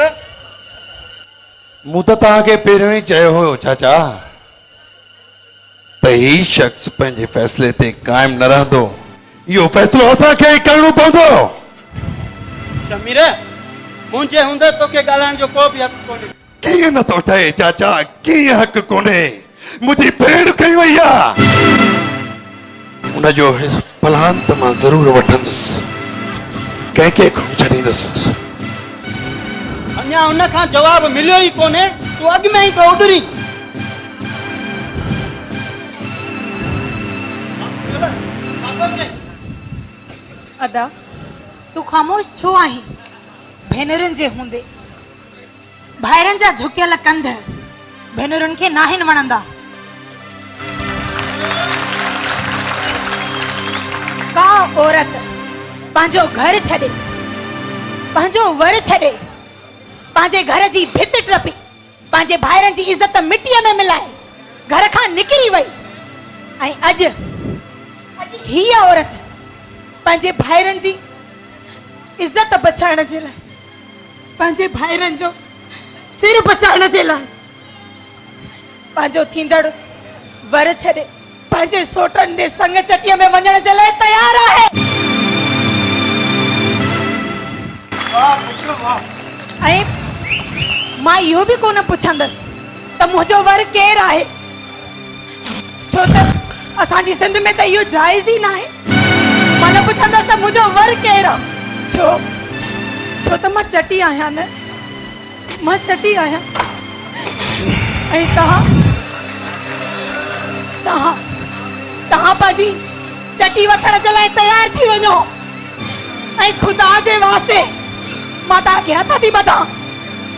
Speaker 7: मूं त तव्हांखे पहिरियों ई चयो हुयो चाचा त ही शख़्स पंहिंजे फ़ैसिले ते क़ाइम न रहंदो। इहो फ़ैसिलो असांखे ई करणो पवंदो।
Speaker 6: शमीर, मुंहिंजे हूंदे तोखे ॻाल्हाइण जो को बि हक़ कोन्हे।
Speaker 7: कीअं नथो ठहे चाचा, कीअं हक़ कोन्हे? मुंहिंजी भेण कई वई आहे, उनजो प्लान त मां ज़रूर वठंदुसि, कंहिंखे कोन छॾींदुसि।
Speaker 6: अञा उन खां जवाब मिलियो ई कोन्हे, तूं अॻु में ई तो उॾरी।
Speaker 2: अदा, तूं ख़ामोश छो आहीं? भेनरुनि जे हूंदे भाइरनि जा झुकियल कंध भेनरुनि खे नाहिन वणंदा। का औरत पंहिंजो घर छॾे, पंहिंजो वर छॾे, पंहिंजे घर जी भित टपी, पंहिंजे भाइरनि जी इज़त मिटीअ में मिलाए घर खां निकिरी वई, ऐं अॼु हीअ औरत पंहिंजे भाइरनि जी इज़त बचाइण जे लाइ, पंहिंजे भाइरनि जो सिर बचाइण जे लाइ पंहिंजो थींदड़ वर छॾे पंहिंजे सोटनि ॾे संग चटीअ में वञण जे लाइ तयार आहे। ऐं मां इहो बि कोन पुछंदसि त मुंहिंजो वर केरु आहे, छो त असांजी सिंध में त इहो जाइज़ ई न आहे। मां न पुछंदसि त मुंहिंजो वर केरु आहे, छो त मां चटी आहियां न, मां चटी आहियां। ऐं तव्हां पंहिंजी चटी वठण जे लाइ तयार थी वञो। ऐं ख़ुदा जे वास्ते मां तव्हांखे हथ थी ॿधां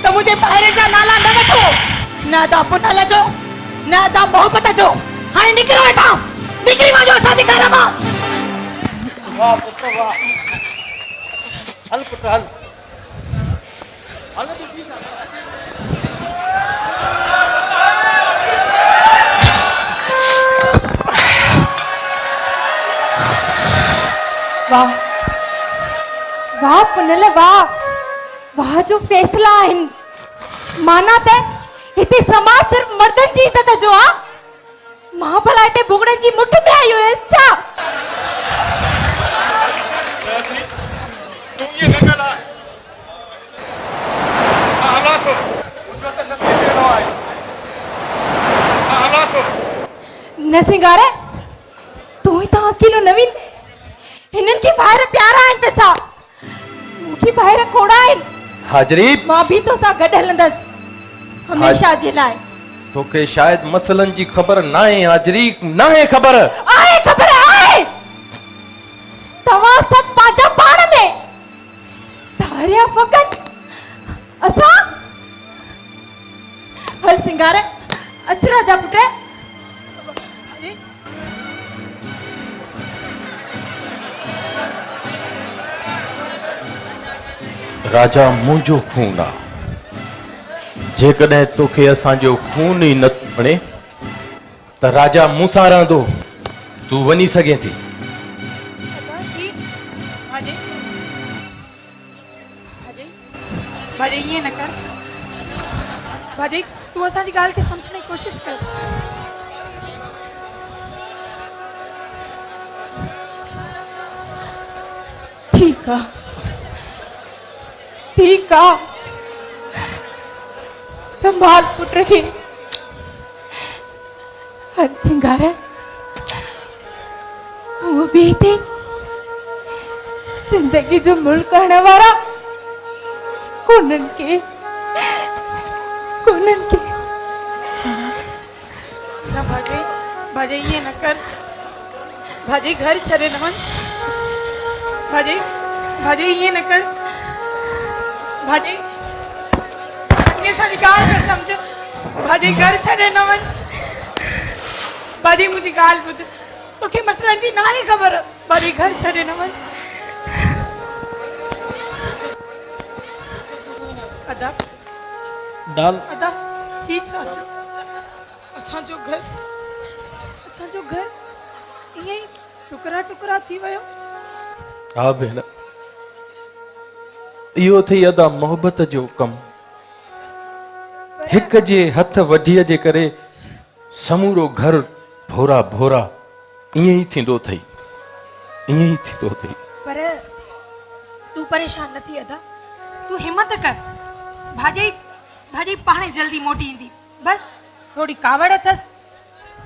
Speaker 2: त मुंहिंजे ॿाहिरि जा नाला न वठो, न तव्हां पुनल जो, न तव्हां मोहबत जो। हाणे निकिरो वेठा, निकिरी वञो असांजे घर मां।
Speaker 6: वाह पुट वाह, हल पुट हल, हल ॾिसी था।
Speaker 3: वाह वाह पुनल, वाह वाह जो फैसला आहिनि। माना त हिते समाज सिर्फ मर्दनि जी इज़त जो आहे, मां भला हिते भुगड़नि जी मुठ में आई हुयसि छा? न सिंगार, तूं ई त अकेलो नवीन, हिननि खे ॿाहिरि प्यारा आहिनि त छा, मूंखे ॿाहिरि खोड़ा आहिनि।
Speaker 4: हाजरी,
Speaker 3: मां बि तोसां गॾु हलंदसि हमेशा जे लाइ।
Speaker 4: तोखे शायद मसलनि जी ख़बर न आहे हाजरी, न आहे ख़बर।
Speaker 3: आहे ख़बर आहे, तव्हां सभु पंहिंजा पाण में धारिया फ़क़ति असां। हल सिंगार, अचरा जा पुट
Speaker 4: राजा मुंहिंजो खून आहे, जेकॾहिं तोखे असांजो खून ई न वणे त राजा मूंसां रहंदो, तूं वञी सघे थी।
Speaker 2: भाॼी भाॼी ईअं न कर भाॼी, तूं असांजी ॻाल्हि खे सम्झण जी कोशिशि कर।
Speaker 3: ठीकु आहे, ठीकु आहे, संभाल पुट खे, हर सिंगार वो भी हिते जिंदगी जो मुल्क करण वारा कोन्हनि के
Speaker 2: न भाॼी भाॼी ईअं न कर भाॼी, घर छॾे न वञ भाॼी, भाॼी ईअं न कर भाॼी, असांजी ॻाल्हि खे सम्झ भाॼी, घर छॾे न वञ भाॼी, मुंहिंजी ॻाल्हि ॿुध, तोखे मसइलनि जी नाहे ख़बर, भाॼी घर छॾे न वञ। अदा
Speaker 1: डाल
Speaker 2: अदा ही छा थियो? असांजो घर ईअं ई टुकड़ा टुकड़ा थी वियो।
Speaker 4: हा भेण, इहो थी अदा मोहबत जो कमु। हिक जे हथ वढीअ जे करे समूरो घर भोरा भोरा ईअं ई थींदो अथई, ईअं ई थींदो अथई।
Speaker 2: पर तूं परेशान न थी अदा, तूं हिम्मत कर, भाॼी पाणे जल्दी मोटी ईंदी, बस थोड़ी कावड़ अथस,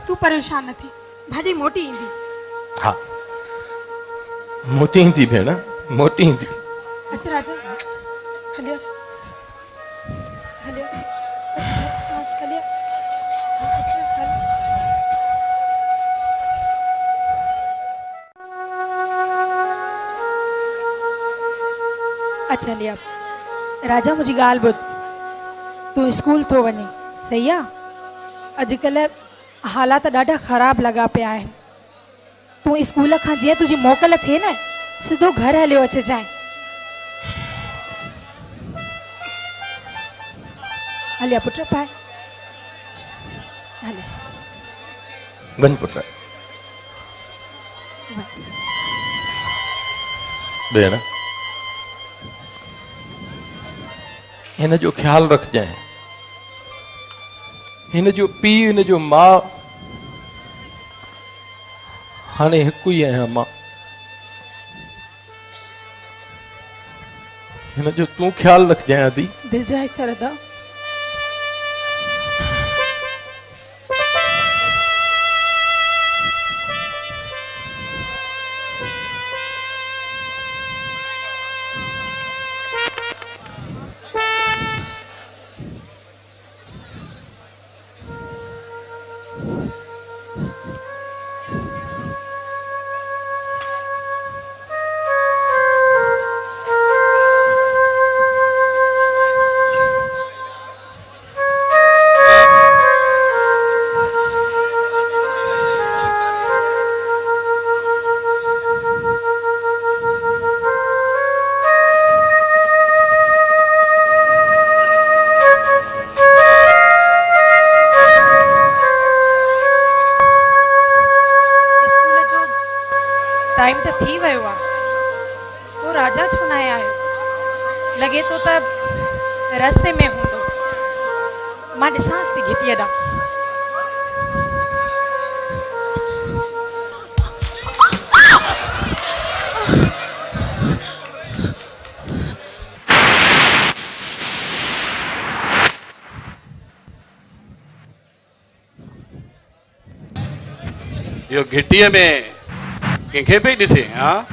Speaker 2: तूं परेशान न थी, भाॼी मोटी ईंदी।
Speaker 4: हा मोटी ईंदी भेण, मोटी ईंदी।
Speaker 2: अच्छा राजा हलिया समझ हलिया। अच्छा लिया राजा, मुझी ॻाल्हि ॿुध, तूं स्कूल थो वञे, सही आहे? अॼुकल्ह हालात ॾाढा ख़राब लॻा पिया आहिनि। तूं स्कूल खां जीअं तुंहिंजी मोकल थिए न, सिधो घर हलियो अचिजांइ। हलिया पुट पाए, हलिया
Speaker 4: वञ पुट। भेण, हिन जो ख्याल रखजांइ, हिन जो पीउ, हिन जो माउ हाणे हिकु ई आहियां मां। हिन जो तूं ख्याल रखजांइ आदि।
Speaker 2: दिल जाए कर अदा। टाइम तो थी वियो आहे, तो राजा छो न आयो? लगे तो त रस्ते में हूंदो, मां ॾिसांसि थी घिटीअ ॾांहुं।
Speaker 6: यो घिटीअ में कंहिंखे पई ॾिसे? हाँ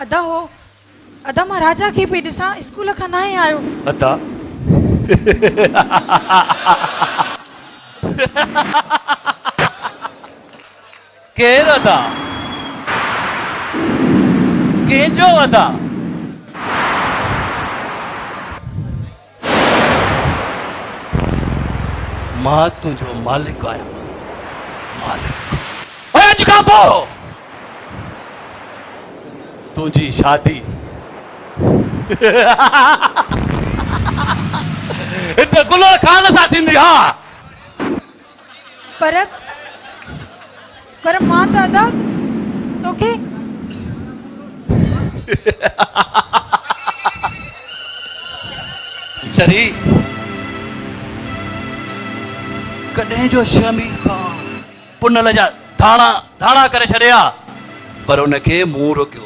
Speaker 2: अदा हो, अदा मां राजा खे पई ॾिसां, स्कूल खां न आयो।
Speaker 6: अदा केर अदा? कंहिंजो अदा? मां तुंहिंजो मालिक आहियां, मालिक। अॼु खां पोइ तुझी शादी हिते गुलर खान सां थींदी हा
Speaker 2: पर मां त अदा तोखे
Speaker 6: चरी कॾहिं जो शमीर खां पुनल जा धाणा धाणा करे छॾिया पर उनखे मूं रोकियो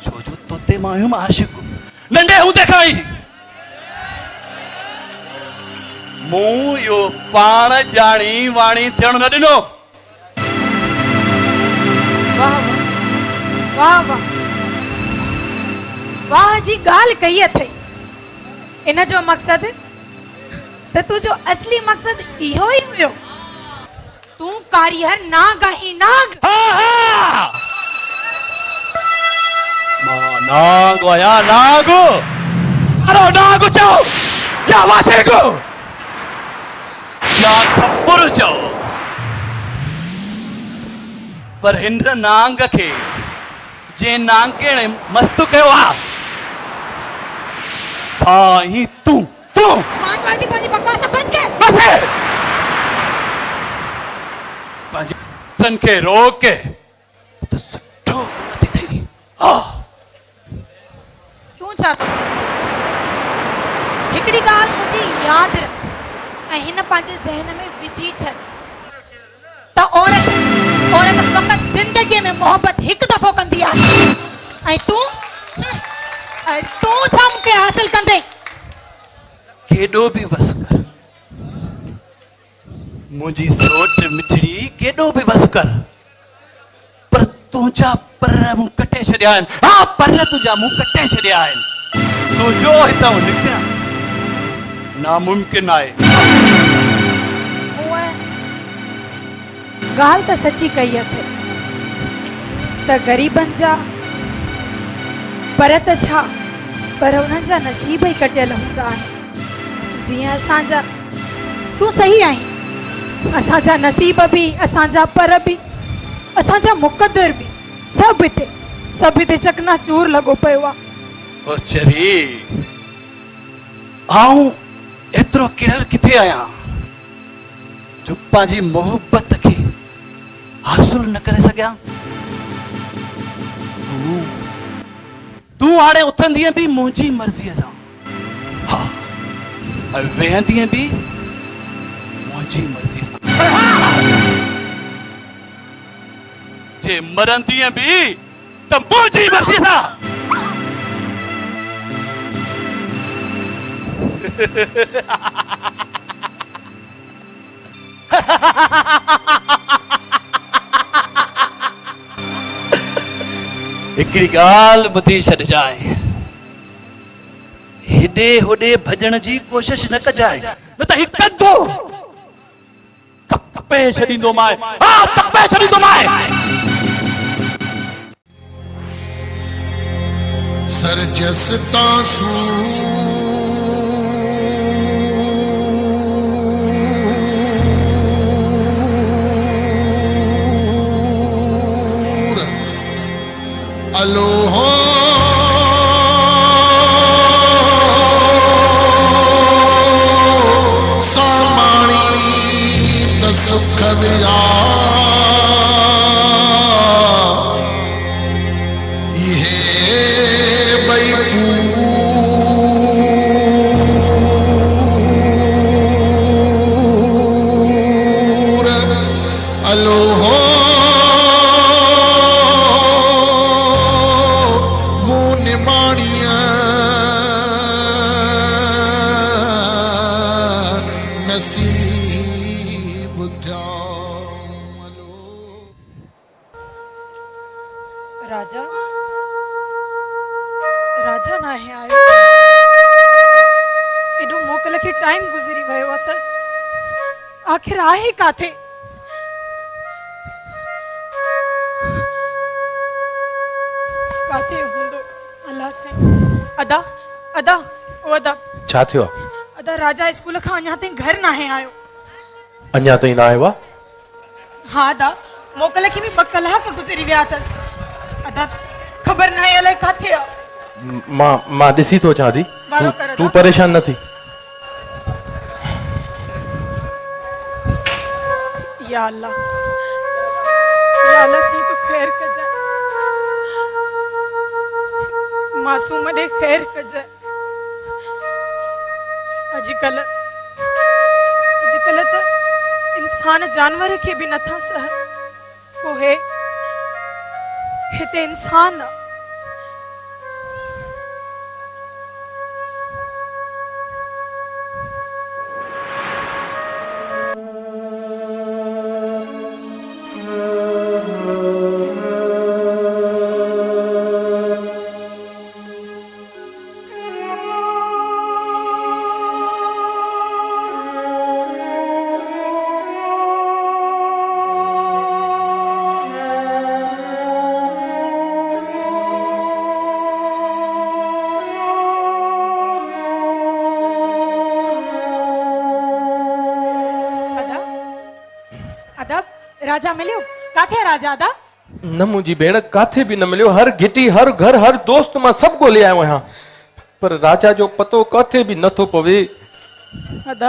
Speaker 6: छो जो तोते मां हुयुमि आशिक़ नंढे हूंदे खां ई मूं इहो पाण ॼाणी वाणी थियणु न ॾिनो
Speaker 2: वाह वाह वाह वाह जी ॻाल्हि कई अथई इन जो मक़सद त तुंहिंजो असली मक़सद इहो ई हुयो तूं कारीहर नाग आहीं नाग
Speaker 6: मां नाग आहियां नाग अरे नाग चओ या वासेग या खपुर चओ पर हिन नांग खे जे नांगेणे मस्तु कयो आहे साईं तूं तूं
Speaker 2: मां चवां थी पंहिंजी बकवास बंदि कर
Speaker 6: बस पंहिंजे सन खे रोके त सुठो नथी थी
Speaker 2: तूं छा थो सम्झी हिकिड़ी ॻाल्हि मुंहिंजी यादि रख ऐं हिन पंहिंजे ज़हन में विझी छॾ त औरत फ़क़ति ज़िंदगीअ में मोहबत हिकु दफ़ो कंदी आहे ऐं तूं छा मूंखे हासिल कंदे
Speaker 6: केॾो बि वस कर मुंहिंजी सोच मिठड़ी केॾो बि वस कर पर तुंहिंजा पर मूं कटे छॾिया आहिनि हा पर तुंहिंजा मूं कटे छॾिया आहिनि तुंहिंजो हितां निकिरण नामुमकिन आहे
Speaker 2: ॻाल्हि त सची कई अथई त ग़रीबनि जा पर त छा पर उन्हनि जा नसीब ई कटियल हूंदा आहिनि जीअं असांजा तूं सही आहीं असांजा नसीब बि असांजा पर बि असांजा मुक़दर बि सभु हिते चकनाचूर लॻो पियो आहे
Speaker 6: ओ चरी आऊं एतिरो किरल किथे आहियां जो पंहिंजी मोहबत खे हासिल न करे सघियां तूं हाणे उथंदीअ बि मुंहिंजी मर्ज़ीअ सां हा ऐं वेहंदीअ बि मुंहिंजी मर्ज़ीअ सां जे मरंदीअ बि त मुंहिंजी मर्ज़ीअ सां हिकिड़ी ॻाल्हि ॿुधी छॾिजांइ हेॾे होॾे भॼण जी कोशिश न कजांइ न त हिकु कंदो कपे छॾींदो माए हा कपे छॾींदो माए
Speaker 7: सरजस तासू अलोहो सामाणी त सुख विया इहे बई पूर अलोहो नसीब
Speaker 2: राजा राजा ना है आयो एडो मोकल खे टाइम गुज़री वियो अथसि आखिर आहे काथे काथे हूंदो अल्लाह साईं अदा अदा ओ अदा
Speaker 4: छा थियो आहे
Speaker 2: अदा राजा स्कूल खां अञा ताईं घर न आहे आयो
Speaker 4: अञा ताईं न आयो आहे
Speaker 2: हा अदा मोकल खे बि 2 कलाक गुज़री विया अथसि अदा ख़बर न आहे अलाए काथे आहे
Speaker 4: मां ॾिसी थो अचां दी
Speaker 2: वारो कर
Speaker 4: तूं
Speaker 2: अदा।
Speaker 4: परेशान न थी।
Speaker 2: या अल्लाह साईं तू खैर कजाए, मासूम ॾे खैर कजाए। अॼुकल्ह त इंसान जानवर खे बि नथा सहन, पोइ हिते इंसान आहे। राजा मिलियो? काथे राजा अदा?
Speaker 4: न मुंहिंजी भेण काथे बि न मिलियो। हर घिटी हर घर हर दोस्त मां सभु ॻोल्हे आयो आहियां, पर राजा जो पतो काथे बि नथो पवे।
Speaker 2: अदा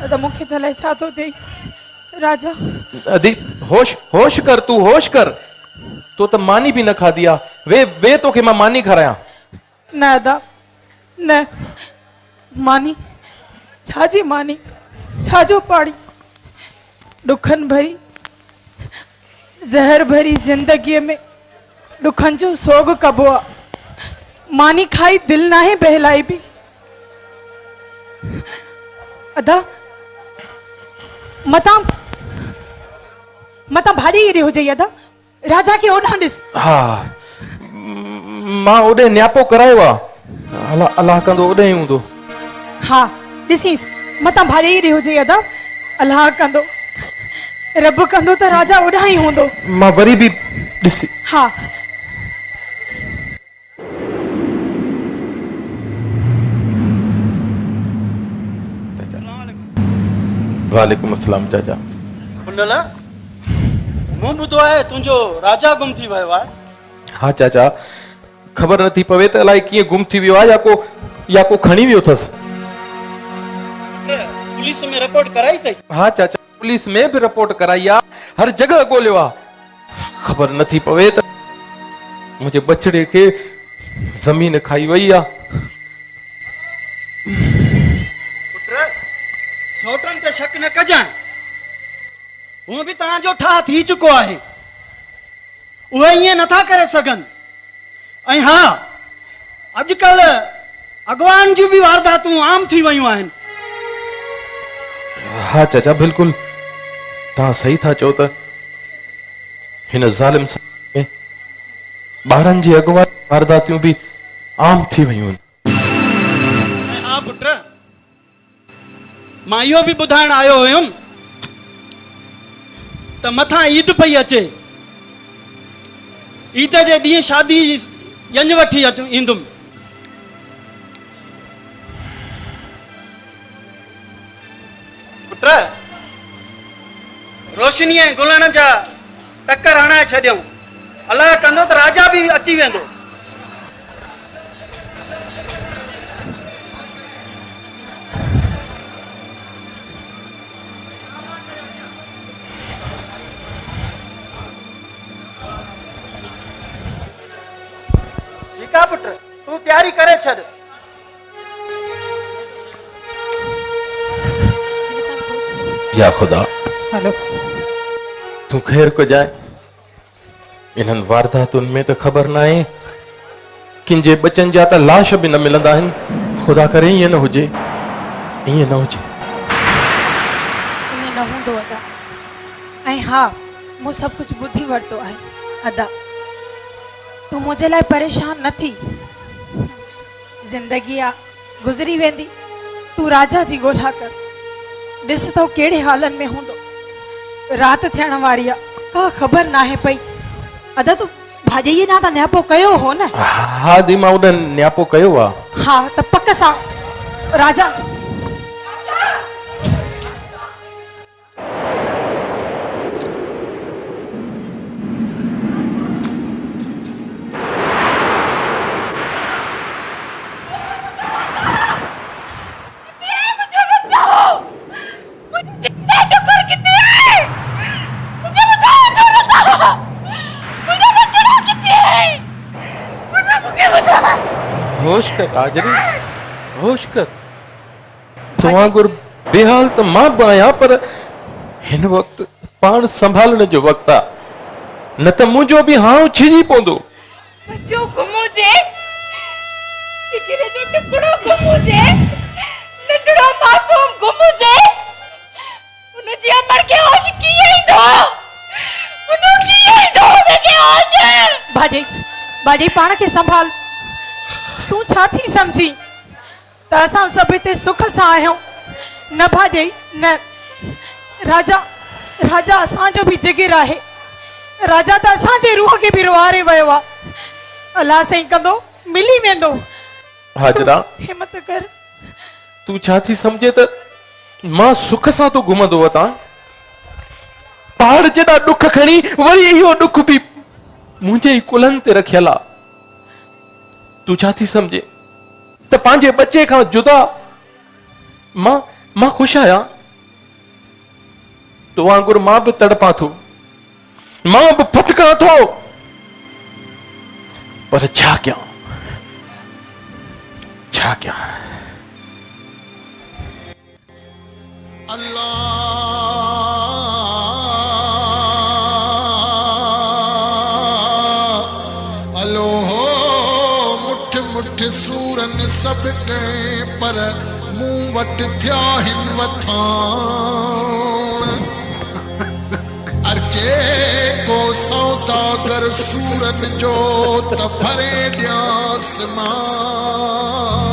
Speaker 2: अदा मूंखे त अलाए छा थो थिए। राजा
Speaker 4: अदी होश होश कर, तू होश कर। तो त मानी बि न खाधी आहे। वे तोखे मां मानी खारायां।
Speaker 2: न अदा न, मानी छाजी मानी, छाजो पाड़ी। दुखन भरी जहर भरी जिंदगी में दुखन जो सोग कबो आ। मानी खाई दिल ना है बहलाई भी। अदा मता भारी ही हो जाइए अदा। राजा के ओॾां ॾिस।
Speaker 4: हा मां ओॾे न्यापो करायो आहे। अलाह कंदो ओॾे ई हूंदो।
Speaker 2: हाँ ॾिसीस, मता भारी ही हो जाइए अदा। अल्लाह कंदो, रब कंदो त राजा ओॾां ही हूंदो।
Speaker 4: मां वरी बि ॾिसी।
Speaker 2: हाँ
Speaker 4: वालेकुम अस्सलाम चाचा।
Speaker 5: कुंडल मूं ॿुधो आहे तुंहिंजो राजा गुम थी वियो आहे।
Speaker 4: हाँ चाचा, ख़बर नथी पवे त अलाए कीअं गुम थी वियो आहे या को खणी वियो अथसि।
Speaker 5: पुलिस में रिपोर्ट कराई अथई?
Speaker 4: हाँ चाचा, पुलिस में भी रिपोर्ट कराई आहे, हर जगह ॻोल्हियो आहे। ख़बर नथी पवे त मुंहिंजे बछड़े खे ज़मीन खाई वई आहे।
Speaker 5: पुत्र सौटन ते शक न कजांइ, हूअं बि तव्हांजो ठाह थी चुको आहे। उहे ईअं नथा करे सघनि। ऐं हा अॼुकल्ह अॻवान जूं बि वारदातूं आम थी वयूं आहिनि।
Speaker 4: हाँ चाचा बिल्कुलु तव्हां सही था चओ त हिन ज़ालिम में ॿारनि जी अॻवा वारदातियूं बि आम थी वयूं आहिनि।
Speaker 5: हा पुत्र, मां इहो बि ॿुधाइण आयो हुयुमि त मथां ईद पई अचे। ईद जे ॾींहुं शादी यंज वठी ईंदुमि। पुत्र रोशनी ऐं गुलनि जा टकर हणाए छॾियऊं। अलाह कंदो त राजा बि अची वेंदो। ठीकु आहे पुत्र, तूं तयारी करे छॾ।
Speaker 4: या खुदा
Speaker 2: हेलो
Speaker 4: तूं ख़ैर कजाए। इन्हनि वारदातुनि में त ख़बर न आहे, किंहिंजे बचनि जा त लाश बि न मिलंदा आहिनि। ख़ुदा करे ईअं न हुजे, ईअं न हुजे।
Speaker 2: ईअं न हूंदो अदा। ऐं हा मूं सभु कुझु ॿुधी वरितो आहे। अदा तूं मुंहिंजे लाइ परेशान न थी। ज़िंदगी आहे गुज़री वेंदी। तूं राजा जी ॻोल्हा कर। ॾिस तो कहिड़े हालनि में हूंदो। राति थियण वारी आहे, का ख़बर नाहे पई। अदा तूं भाॼीअ ना त न्यापो कयो हो न?
Speaker 4: हा दी मां उॾन न्यापो कयो आहे।
Speaker 2: हा त पक सां राजा
Speaker 4: होश कर राजरी, होश कर। तव्हां गुर बेहाल त मां बि आहियां, पर हिन वक़्तु पाण संभालण जो वक़्तु आहे, न त मुंहिंजो बि हाउ छिजी पवंदो।
Speaker 3: बच्चो घुमूजे, जिगरे जो टुकड़ो घुमूजे, नंढड़ो मासूम घुमूजे, उन जी अमर के होश कीअं ईंदो? उन कीअं ईंदो उनखे होश?
Speaker 2: भाॼई भाॼई पाण खे संभाल। तूं छा थी समझी त असां सभु हिते सुख सां आहियूं? न भाॼई न, राजा राजा असांजो बि जिगर आहे। राजा त असांजे रूह खे बि रुआरे वियो आहे। अलाह साईं कंदो मिली वेंदो।
Speaker 4: हाजरा,
Speaker 2: हिम्मत कर।
Speaker 4: तू छा थी समझे त मां सुख सां तो घुमंदो वतां? पहाड़ जेॾा ॾुख खणी वरी इहो ॾुख बि मुंहिंजे ई कुलनि ते रखियल आहे। तू छा थी समझे त पंहिंजे बचे खां जुदा मां ख़ुशि आहियां? तो वांगुरु मां बि तड़पां थो, मां बि फटकां थो, पर छा कयां, छा कयां?
Speaker 8: अलो हो मुठ मुठ सूरन सब कई, पर मूं वट थिया हिन वथान। अर्जे को सौदागर सूरन जो त भरे ॾियांस मान।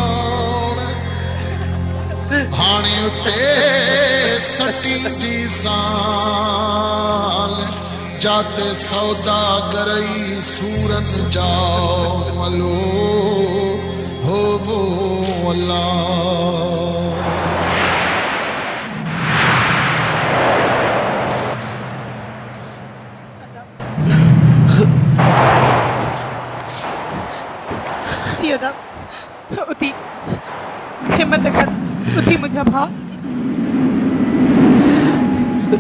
Speaker 8: हाणे उते सटींदी साल, जाते सौदागर ई सूरन जा मलो हो वो अल्लाह।
Speaker 2: उठी हिम्मत कर, उठी मुझा भाउ,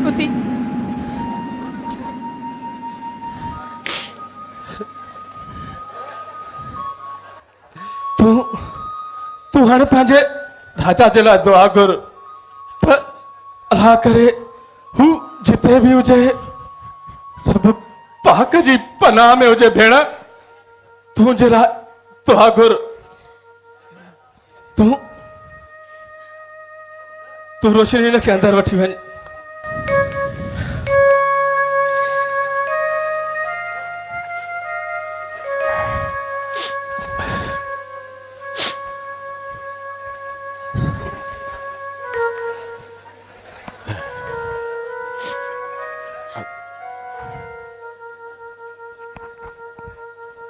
Speaker 2: उठी।
Speaker 1: तू हाणे पंहिंजे राजा जे लाइ दुआ घुर त अलाह करे हू जिते बि हुजे सभु पाक जी पनाह में हुजे। भेण तुंहिंजे लाइ दुआ घुर। तू रोशनी खे अंदरि वठी वञ।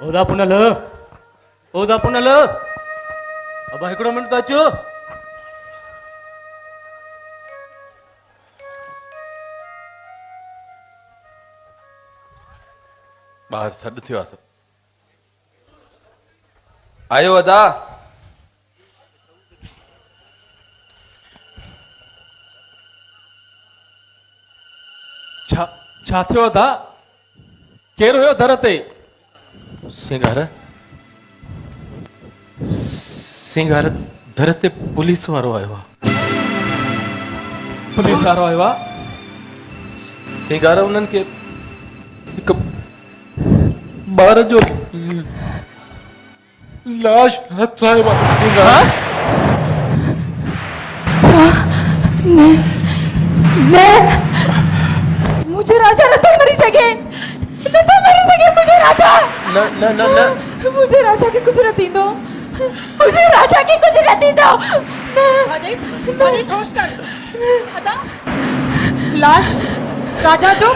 Speaker 9: ओदा पुनल, ओदा पुनल, अब हिकिड़ो मिंट त अचो।
Speaker 4: ॿाहिरि सॾु थियो आहे। आयो अदा?
Speaker 1: छा थियो अदा? केरु हुयो दर ते?
Speaker 4: सिंगार दर ते पुलिस वारो आयो आहे।
Speaker 1: पुलिस वारो आयो आहे?
Speaker 4: सिंगार उन्हनि खे हिकु ॿार जो लाश हथ आयो आहे। सिंगार
Speaker 3: मुझे राजा न तो मरी सके, न तो मरी सके मुझे राजा।
Speaker 4: न न न न
Speaker 3: मुझे राजा की कुछ न थींदो, मुझे राजा की कुछ न थींदो।
Speaker 2: भाॼई ठोस कर। अदा लाश राजा जो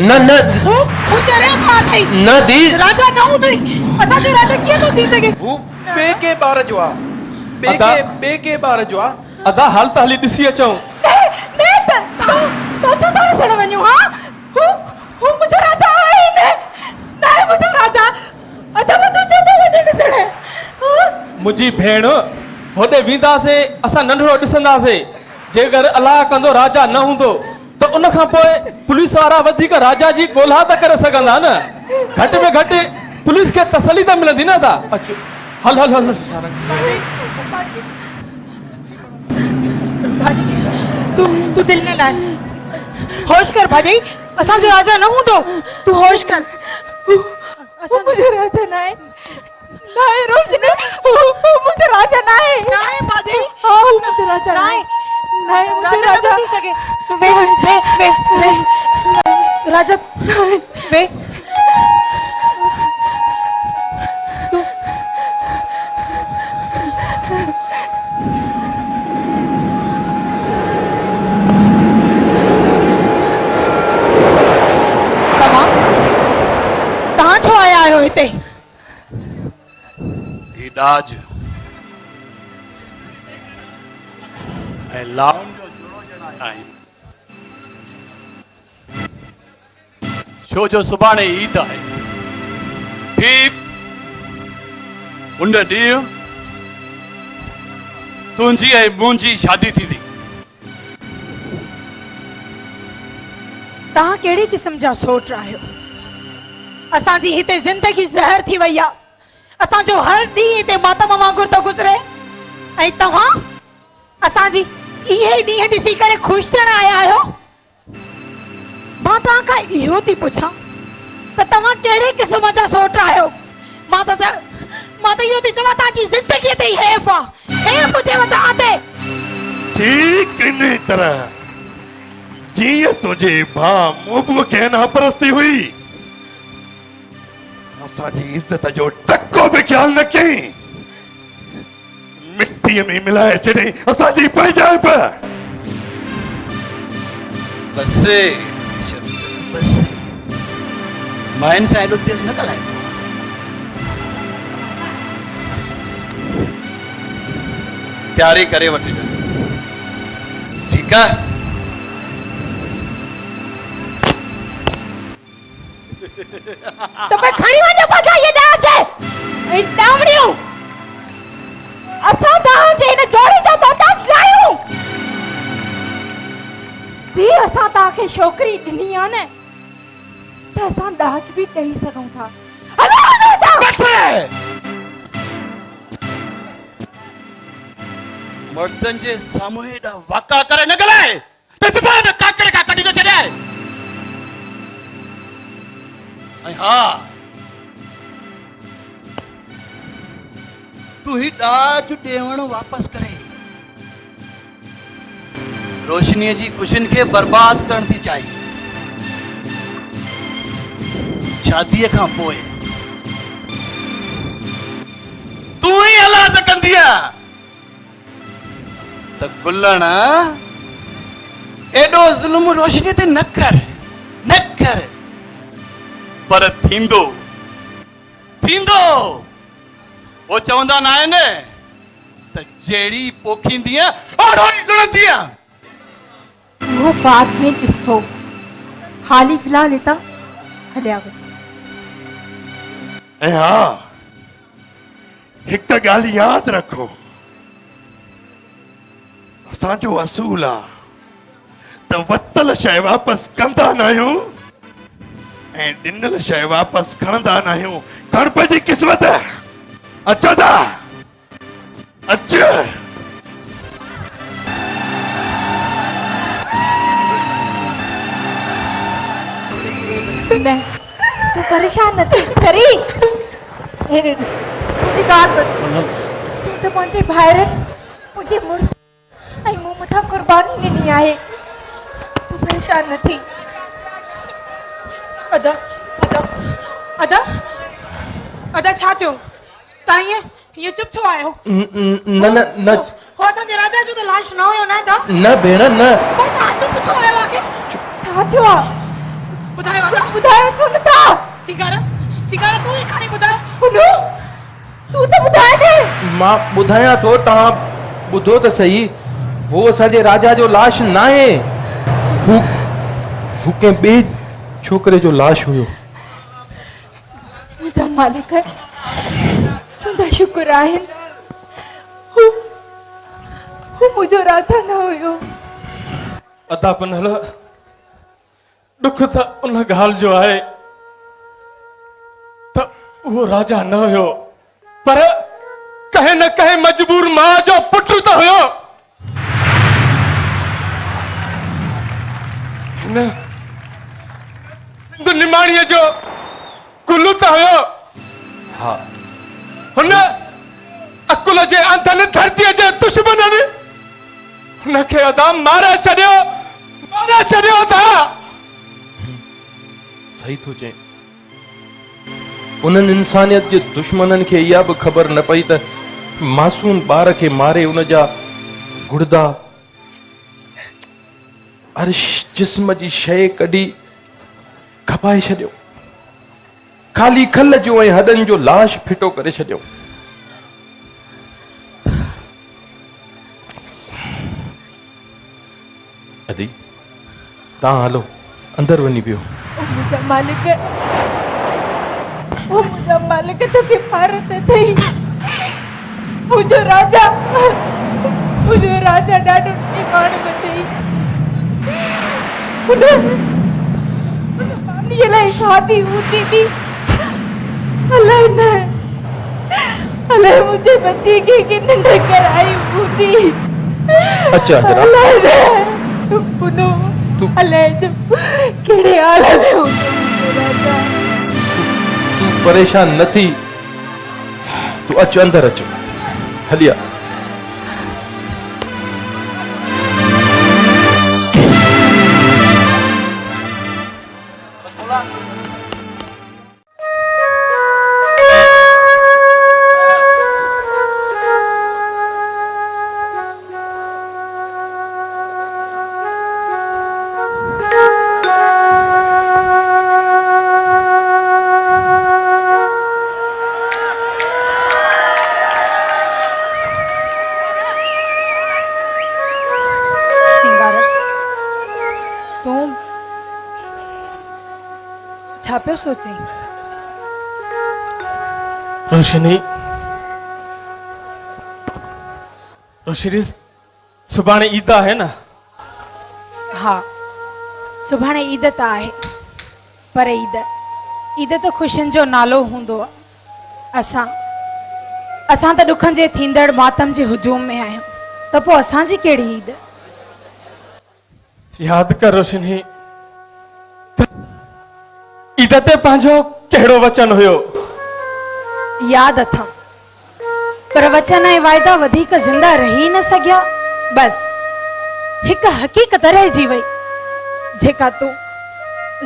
Speaker 4: न न
Speaker 2: हू चरिया था अथई।
Speaker 4: न दी
Speaker 2: राजा न हूंदई, असांजो राजा कीअं थो थी सघे?
Speaker 4: हू ॿिए के ॿार जो आहे, ॿिए के ॿार जो आहे।
Speaker 1: अदा हाल त हली ॾिसी अचूं।
Speaker 3: तो थाने सड़ वञो। हाँ हू मुझे राजा आहे न, मुझे राजा अदा में तू चो वञे ॾिसण।
Speaker 1: मुंहिंजी भेण होॾे वेंदासीं, असां नंढड़ो ॾिसंदासीं। जेकर अलाह कंदो राजा न हूंदो त उन खां पोइ पुलिस वारा वधीक राजा जी ॻोल्हा त करे सघंदा न। घटि में घटि पुलिस खे तसली त मिलंदी न। था अचो
Speaker 4: हल हल हल सारंग
Speaker 2: तू दिल न लाए, होश कर भाॼई, असांजो राजा न हूंदो, तू होश कर।
Speaker 3: मुझे राजा ना है, ना है रोशनी, मुझे राजा ना है,
Speaker 2: ना है भाॼई,
Speaker 3: मुझे राजा ना है, ना है मुझे
Speaker 2: राजा
Speaker 3: राजा।
Speaker 2: न थी सघे, तू वे राजा वे तू तव्हां छो आया आहियो हिते?
Speaker 6: ही डाज ऐं लाउनि जो जुड़ो ॼण आया आहियूं, छो जो सुभाणे ईद आहे। ठीक उन ॾींहुं तुंहिंजी ऐं मुंहिंजी शादी थींदी।
Speaker 2: तव्हां कहिड़े क़िस्म जा सोच आहियो? असांजी हिते ज़िंदगी ज़हर थी वई आहे, असांजो हर ॾींहुं हिते मातम वांगुरु थो गुज़रे, ऐं तव्हां असांजी इहे ॾींहं ॾिसी करे ख़ुशि थियण आया आहियो। मां तव्हां खां इहो थी पुछां त तव्हां कहिड़े क़िस्म जा सोच आहियो? मां त इहो थी चवां तव्हांजी ज़िंदगीअ ते हैफ़ आहे, हैफ़ हुजेव तव्हां ते।
Speaker 7: ठीक इन तरह जीअं तुंहिंजे भाउ मोबूअ खे नापरस्ती हुई, असांजी इज़त जो टको बि ख्याल न कयईं, मिट्टीअ में मिलाए छॾे असांजी पंहिंजाइप।
Speaker 6: बस बस मां हिन सां एॾो तेज़ न ॻाल्हाए। तयारी करे वठिजे, ठीकु आहे?
Speaker 3: तो मैं खड़ी वञो पाछा ये डांस है ए डावड़ियो असां तव्हां जे हिन जोड़ी जा मोहताज लायूं जी। असां तव्हांखे छोकिरी ॾिनी आहे न त असां डांच बि ॾेई सघूं था।
Speaker 6: मर्दनि जे साम्हूं हेॾा वाका करे न ॻाल्हाए त ज़ुबान काकड़ खां कढी थो छॾाए। ऐं हा, तू ही डाच ॾेवण वापसि करे रोशनीअ जी ख़ुशियुनि खे बर्बाद करण थी चाही। शादीअ खां पोइ तू ई हलाज़ कंदीअ त गुलण एॾो ज़ुल्म रोशनी ते न कर, न कर। पर थींदो थींदो। वो चवंदा न आहिनि त जहिड़ी पोखींदीअ ओड़ो ई गुणंदीअ।
Speaker 3: वो बाद में ॾिसो, हाली फिलहाल हितां हलिया वञो।
Speaker 7: ऐं हा, हिकु ॻाल्हि यादि रखो, असांजो असूल आहे त वतल शइ वापसि कंदा न आहियूं ऐं ॾिनल शइ वापसि खणंदा न आहियूं। खण पंहिंजी क़िस्मत, अचो था अच।
Speaker 3: न तू परेशान न थी सरी। हेरे ॾिस मुंहिंजी ॻाल्हि ॿुध, तूं त मुंहिंजे भाइरनि मुंहिंजे मुड़ुस ऐं मूं मथां क़ुर्बानी ॾिनी आहे। तूं परेशान न थी।
Speaker 2: अदा अदा अदा अदा छा थियो? तव्हां हीअं चुप छो आहियो?
Speaker 4: न न न
Speaker 2: हो असांजे राजा जो त लाश न हुयो न अदा?
Speaker 4: न भेण न।
Speaker 2: पोइ तव्हां चुप छो आहियो आखिर?
Speaker 3: छा थियो आहे?
Speaker 2: ॿुधायो अदा,
Speaker 3: ॿुधायो छो नथा?
Speaker 2: सिगारा तूं ई खणी ॿुधाए।
Speaker 3: तूं त ॿुधाए ॾे।
Speaker 4: मां ॿुधायां थो, तव्हां ॿुधो त सही। वो असांजे राजा जो लाश न आहे, हू कंहिं ॿिए छोकिरे जो लाश हुयो।
Speaker 3: मुंहिंजा मालिक तुंहिंजा शुक्र आहिनि, हू मुंहिंजो राजा न हुयो।
Speaker 1: अदा पनल, दुख त उन ॻाल्हि जो आहे त उहो राजा न हुयो, पर
Speaker 4: कहे न कहे मजबूर मां जो पुट तो हुयो। हिन निमाणीअ जो कुल्लू त हुयो। हा हुन अकुल जे अंधनि धरतीअ जे दुश्मननि हुनखे अदा मारे छॾियो था। सही थो चए। उन्हनि इंसानियत जे दुश्मननि खे इहा बि ख़बर न पई त मासूम ॿार खे मारे उन जा गुर्दा अर्श जिस्म जी शइ कढी खपाए छॾियो। खाली खल जो ऐं हॾनि जो लाश फिटो करे छॾियो। अदी तव्हां हलो अंदर वञी पियो।
Speaker 3: मुंहिंजा मालिक तोखे भारत अथई। मुंहिंजो राजा ॾाढो ईमान अथई। हुन मामीअ लाइ खाधी हूंदी बि अलाए मुंहिंजे बच्चे खे निंड कराई हूंदी।
Speaker 4: अच्छा
Speaker 3: तूं अलाए जो कहिड़े हाल में हूंदो राजा।
Speaker 4: तूं परेशान न थी। तूं अच अंदर अच। हलिया
Speaker 2: छा पियो सोची?
Speaker 1: रोशनी सुभाणे ईद आहे न?
Speaker 2: हा सुभाणे ईद त आहे, पर ईद त ख़ुशियुनि जो नालो हूंदो आहे। असां त ॾुखनि जे थींदड़ मातम जे हुजूम में आहियूं, त पोइ असांजी कहिड़ी ईद?
Speaker 1: यादि कर रोशनी, ईद ते पंहिंजो कहिड़ो वचन हुयो?
Speaker 2: यादि अथम, पर वचन ऐं वाइदा वधीक ज़िंदा रही न सघिया। बस हिकु हक़ीक़त रहिजी वई जेका तूं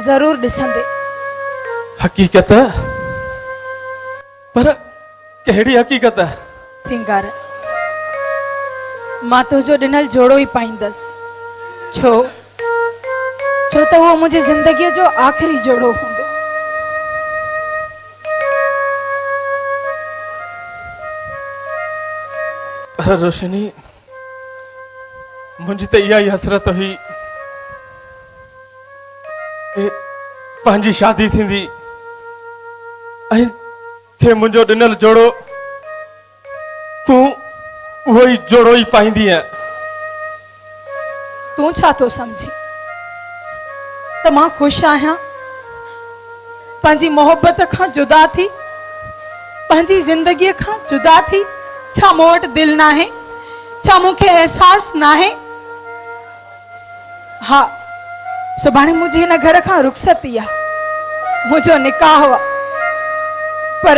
Speaker 2: ज़रूर ॾिसंदे।
Speaker 1: हक़ीक़त? पर कहिड़ी हक़ीक़त?
Speaker 2: सिंगार, मां तुंहिंजो ॾिनल जोड़ो ई पाईंदसि। छो त उहो मुंहिंजी ज़िंदगीअ जो आख़िरी जोड़ो हूंदो।
Speaker 1: पर रोशनी, मुंहिंजी त इहा ई हसरत हुई पंहिंजी शादी थींदी ऐं के मुंहिंजो ॾिनल जोड़ो तूं उहो ई जोड़ो ई पाईंदीअ।
Speaker 2: तूं छा थो समझी त मां ख़ुशि आहियां पंहिंजी मोहब्बत खां जुदा थी, पंहिंजी ज़िंदगीअ खां जुदा थी? छा मूं वटि दिलि नाहे? छा मूंखे अहसास नाहे? हा, सुभाणे मुंहिंजे हिन घर खां रुख़सती आहे, मुंहिंजो निकाह आहे, पर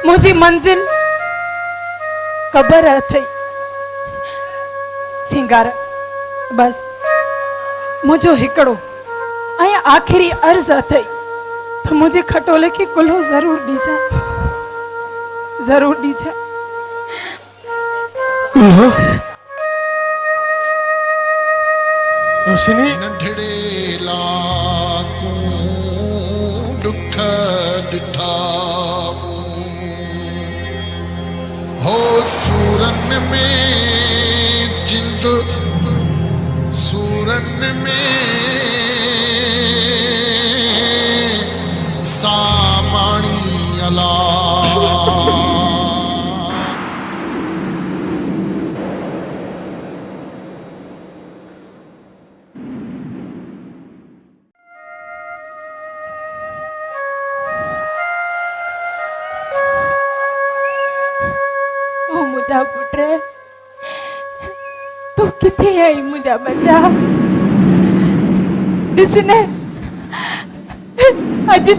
Speaker 2: मुंहिंजी मंज़िल क़बर अथई। सिंगार, बस मुंहिंजो हिकिड़ो ऐं आख़िरी अर्ज़ अथई त मुंहिंजे खटोले खे कुल्हो ज़रूर ॾिजांइ, ज़रूर ॾिजांइ।
Speaker 1: कुल्हो? रोशनी,
Speaker 8: नंढड़े लाकूं दुख ॾिठा हो सूरन में जिंद, सूरन में सामाणी अला।
Speaker 3: बचा पुट तू किथे आई मुझा बचा ॾिसने अॼु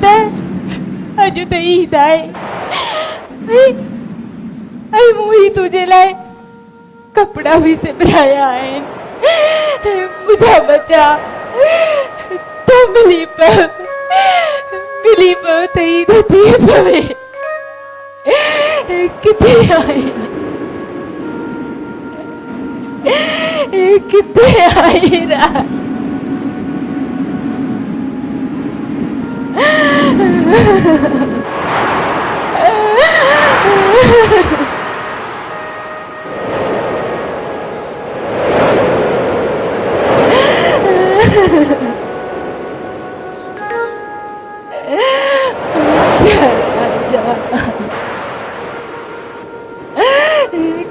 Speaker 3: त ईद आहे ऐं मूं ही तुझे लाइ कपड़ा भी सिबराया आहिनि मुझा बचा तो मिली पव त ईद थी पवे किथे आई किथे आई रात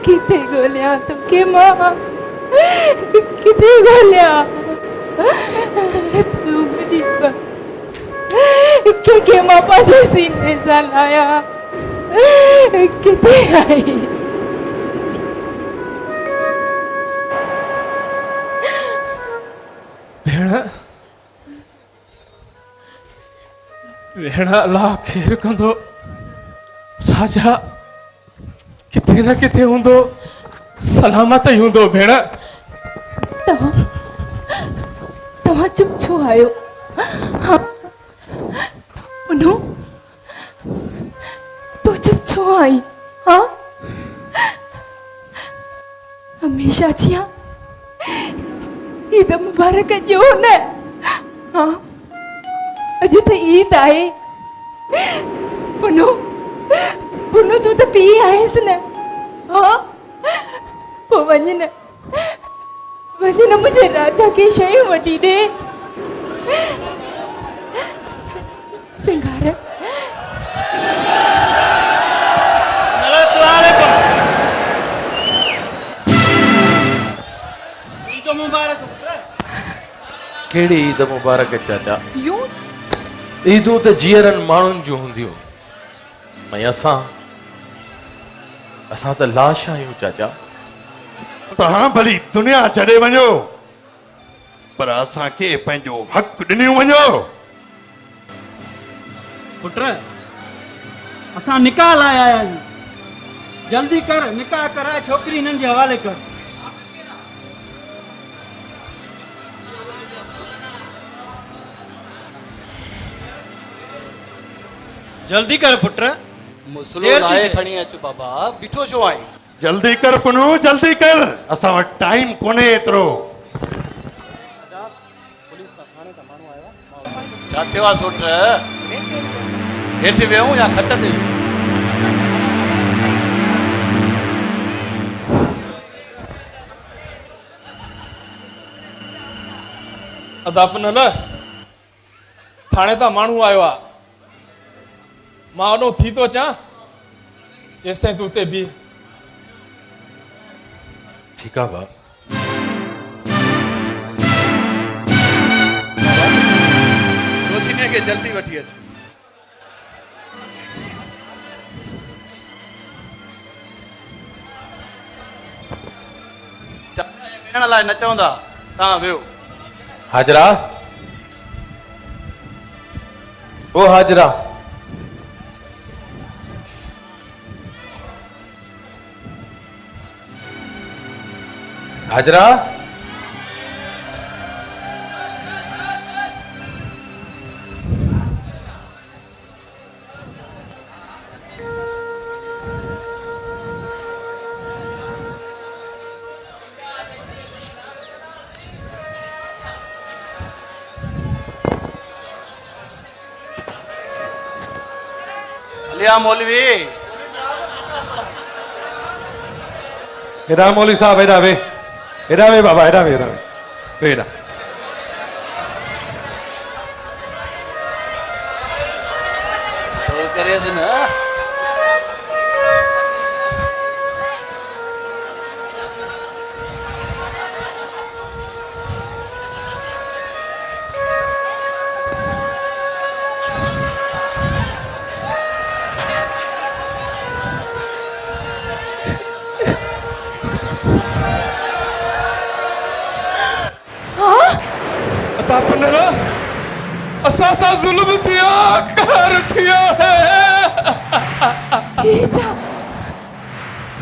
Speaker 3: किथे गोलिया तुमके मां किथे गोलिया तू मिली के मां पासे सीने सा लाया किथे आई
Speaker 1: भेण अल्लाह खेर कंदो राजा किथे न किथे हूंदो सलामत ही हूंदो भेण
Speaker 3: तव्हां चुप छो आयो हाँ पुनू तू चुप छो आई हाँ हमेशा जिया ईद मुबारक जो न हाँ अॼु त ईद आहे पुनू पुनू तू त पी आयसि न हाँ पोइ वञ न मुंहिंजे राजा खे शयूं वठी ॾे सिंगार
Speaker 4: कहिड़ी ईद मुबारक चाचा
Speaker 3: यूं
Speaker 4: ईदूं त जीअरनि माण्हुनि जूं हूंदियूं ऐं असां त लाश आहियूं चाचा
Speaker 7: तव्हां भली दुनिया छॾे वञो पर असांखे पंहिंजो हक़ ॾिनियूं वञो
Speaker 5: पुट असां निकाह लाइ आया आहियूं जल्दी कर निकाह कराए छोकिरी हिननि जे हवाले कर जल्दी कर पुट
Speaker 6: मुसलो लाए खणी अच बाबा बीठो छो आई
Speaker 7: जल्दी कर पुनू जल्दी कर असां वटि टाइम कोन्हे एतिरो
Speaker 6: छा थियो आहे सोट हेठि वेहूं या खट ते
Speaker 1: अदापनल थाणे तां माण्हू आयो आहे मां ओॾो थी थो अचां जेसिताईं तूं उते बीह
Speaker 4: ठीकु आहे बाप
Speaker 6: रोशनीअ खे जल्दी वठी अच वेहण लाइ न चवंदा तव्हां वेहो
Speaker 4: हाजरा ओ हाजरा हाजरा
Speaker 6: लिया मौलवी
Speaker 7: हेॾा मौलवी साहब हेॾा वे बाबा हेॾा वे हेॾा
Speaker 6: तो करे न
Speaker 4: ओदा पुनर असा सा जुल्म थिया कहर थिया है
Speaker 3: ये जा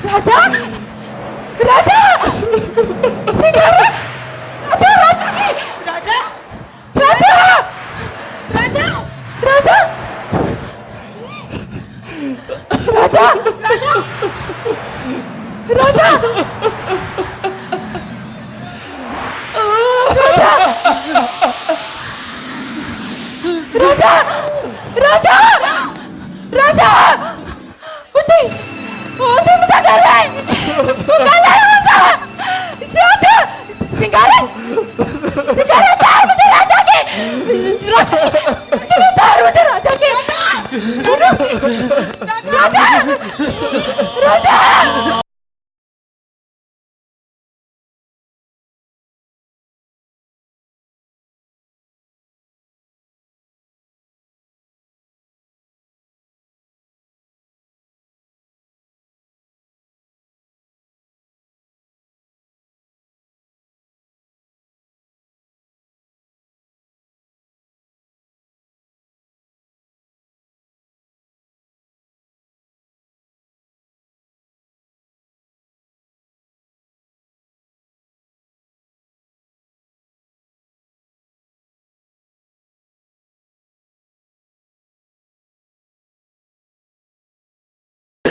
Speaker 3: राजा राजा सिंगार राजा राजा
Speaker 2: राजा
Speaker 3: राजा राजा राजा राजा राजा राजा राजा राजा उठी उठी मुझे कर रहा है मुझे ज्यादा सिंगारे तार मुझे राजा के चलो तार मुझे राजा के राजा राजा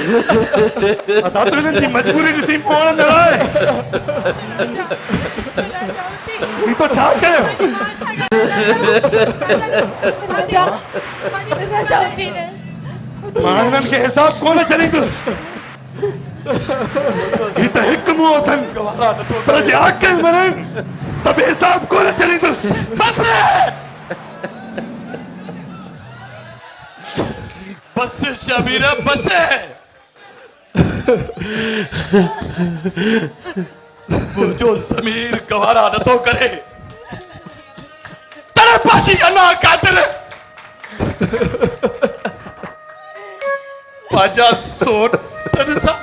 Speaker 7: दातुविनंती मजबूरी ॾिसी पोण न आहे ही तो छा कयो
Speaker 3: राजा राजा उठी न
Speaker 7: मां हिननि खे हिसाब कोन छॾींदुसि ही त हिकु मुंहुं अथनि पर जे आकल मरनि त बि हिसाब कोन छॾींदुसि बस
Speaker 6: बस शबीर बस मुझो समीर गवारा नथो करे तड़े पाची अना खातिर पाजा सोट सा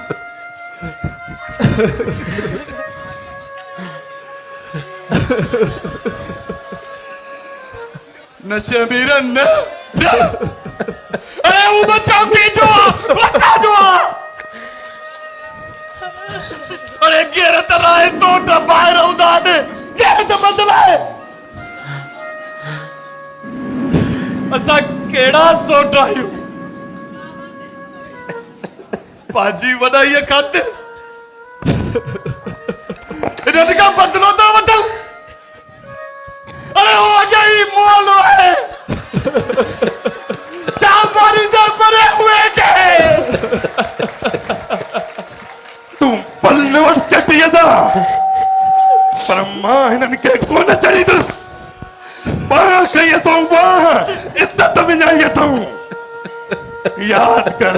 Speaker 6: न शबीर न अरे वो बच्चा की जो बता जो अरे गेर तलाए तो बाहर उदाने गेर तो बदलाए असा केड़ा सोट आयु पाजी वडाई खाते इन्हें का बदलो तो वठो अरे वो अजाई मोल है चापारी तो मरे हुए के
Speaker 7: तू पल न वठ चटियदा पर मां हिननि खे कोन छॾींदुसि बाह कई अथऊं बाह इज़त विञाई अथऊं याद कर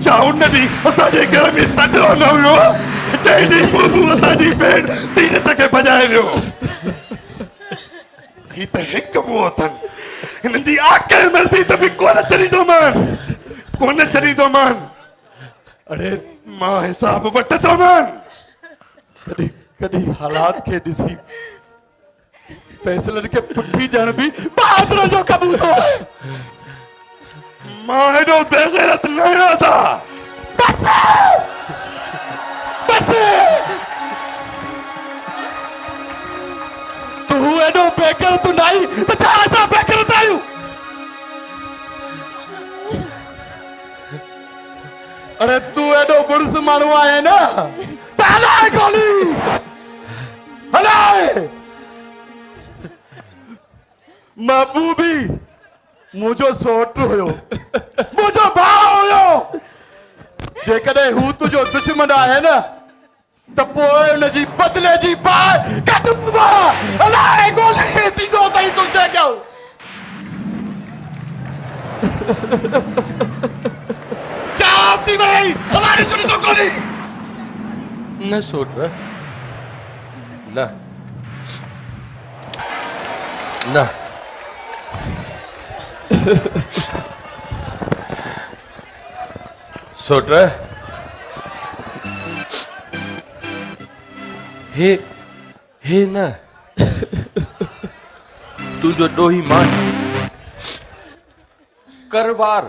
Speaker 7: छा उन ॾींहुं असांजे घर में तॾो न हुयो जंहिं ॾींहुं बूबू असांजी भेण तीरथ खे भॼाए वियो ही त हिकु मुंहुं अथनि हिननि जी आकल मर्ज़ी त बि कोन छॾींदो मान अरे मां हिसाब वठंदो मान
Speaker 6: कॾहिं कॾहिं हालात खे ॾिसी फैसलनि खे पुठी ॾियण बि बहादुर जो कबूल थो
Speaker 7: मां हेॾो बेग़ैरत न आहियां था
Speaker 6: बस बस तू एॾो बेग़ैरत नाहीं त छा असां बेग़ैरत आहियूं अरे तू एॾो बुर्स माण्हू आहे न त हलाए गोली हलाए महबूबी मुंहिंजो सोट हुयो मुंहिंजो भाउ हुयो जेकॾहिं हू तुंहिंजो दुश्मन आहे न त पोइ हुनजी बदले जी बाहि कटुंबा हलाए गोली सीधो ताईं तुंहिंजे कयो चाप थी वई हलाए छॾी तो गोली
Speaker 4: न सोट न न सोट हे हे न तुझो डोही मां करवार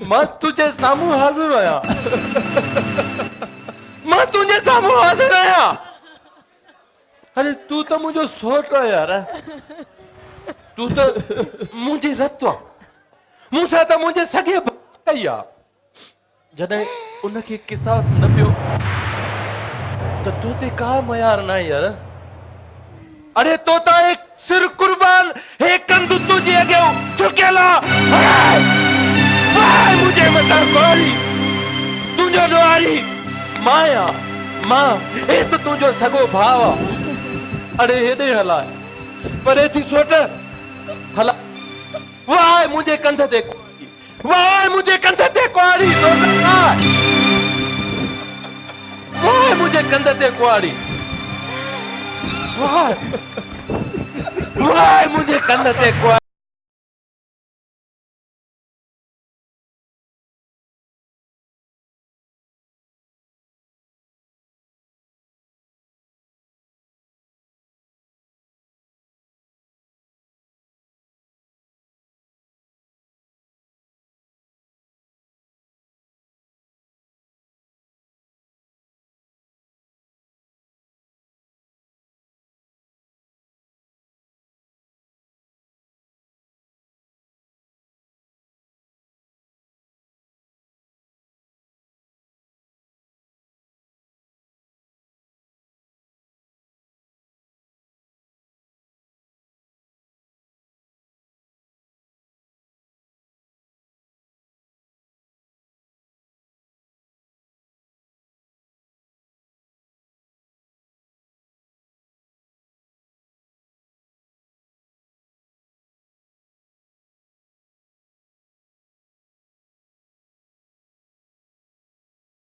Speaker 4: मां तुझे साम्हूं हाज़िर आहियां मां तुझे साम्हूं हाज़िर आहियां अरे तू तो मुझो सोट आहे यार तू तो मुझे रत आहे मूंसां त मुंहिंजे सॻे भाई आहे जॾहिं उनखे किसास न पियो त तो ते का मयार न आहे यार अरे तो ता एक सिर कुर्बान हे कंद तुझे अॻियां झुकियल आहे मुझे मथां कोरी तुंहिंजो ॾुआरी माया मां हे त तुंहिंजो सॻो भाउ आहे अरे हेॾे हलाए परे थी सोट हला वाह मुझे कंध ते कुआरी वाह मुझे कंध ते कुआरी वाह मुझे कंध ते कुआरी वाह मुझे कंध ते कुआरी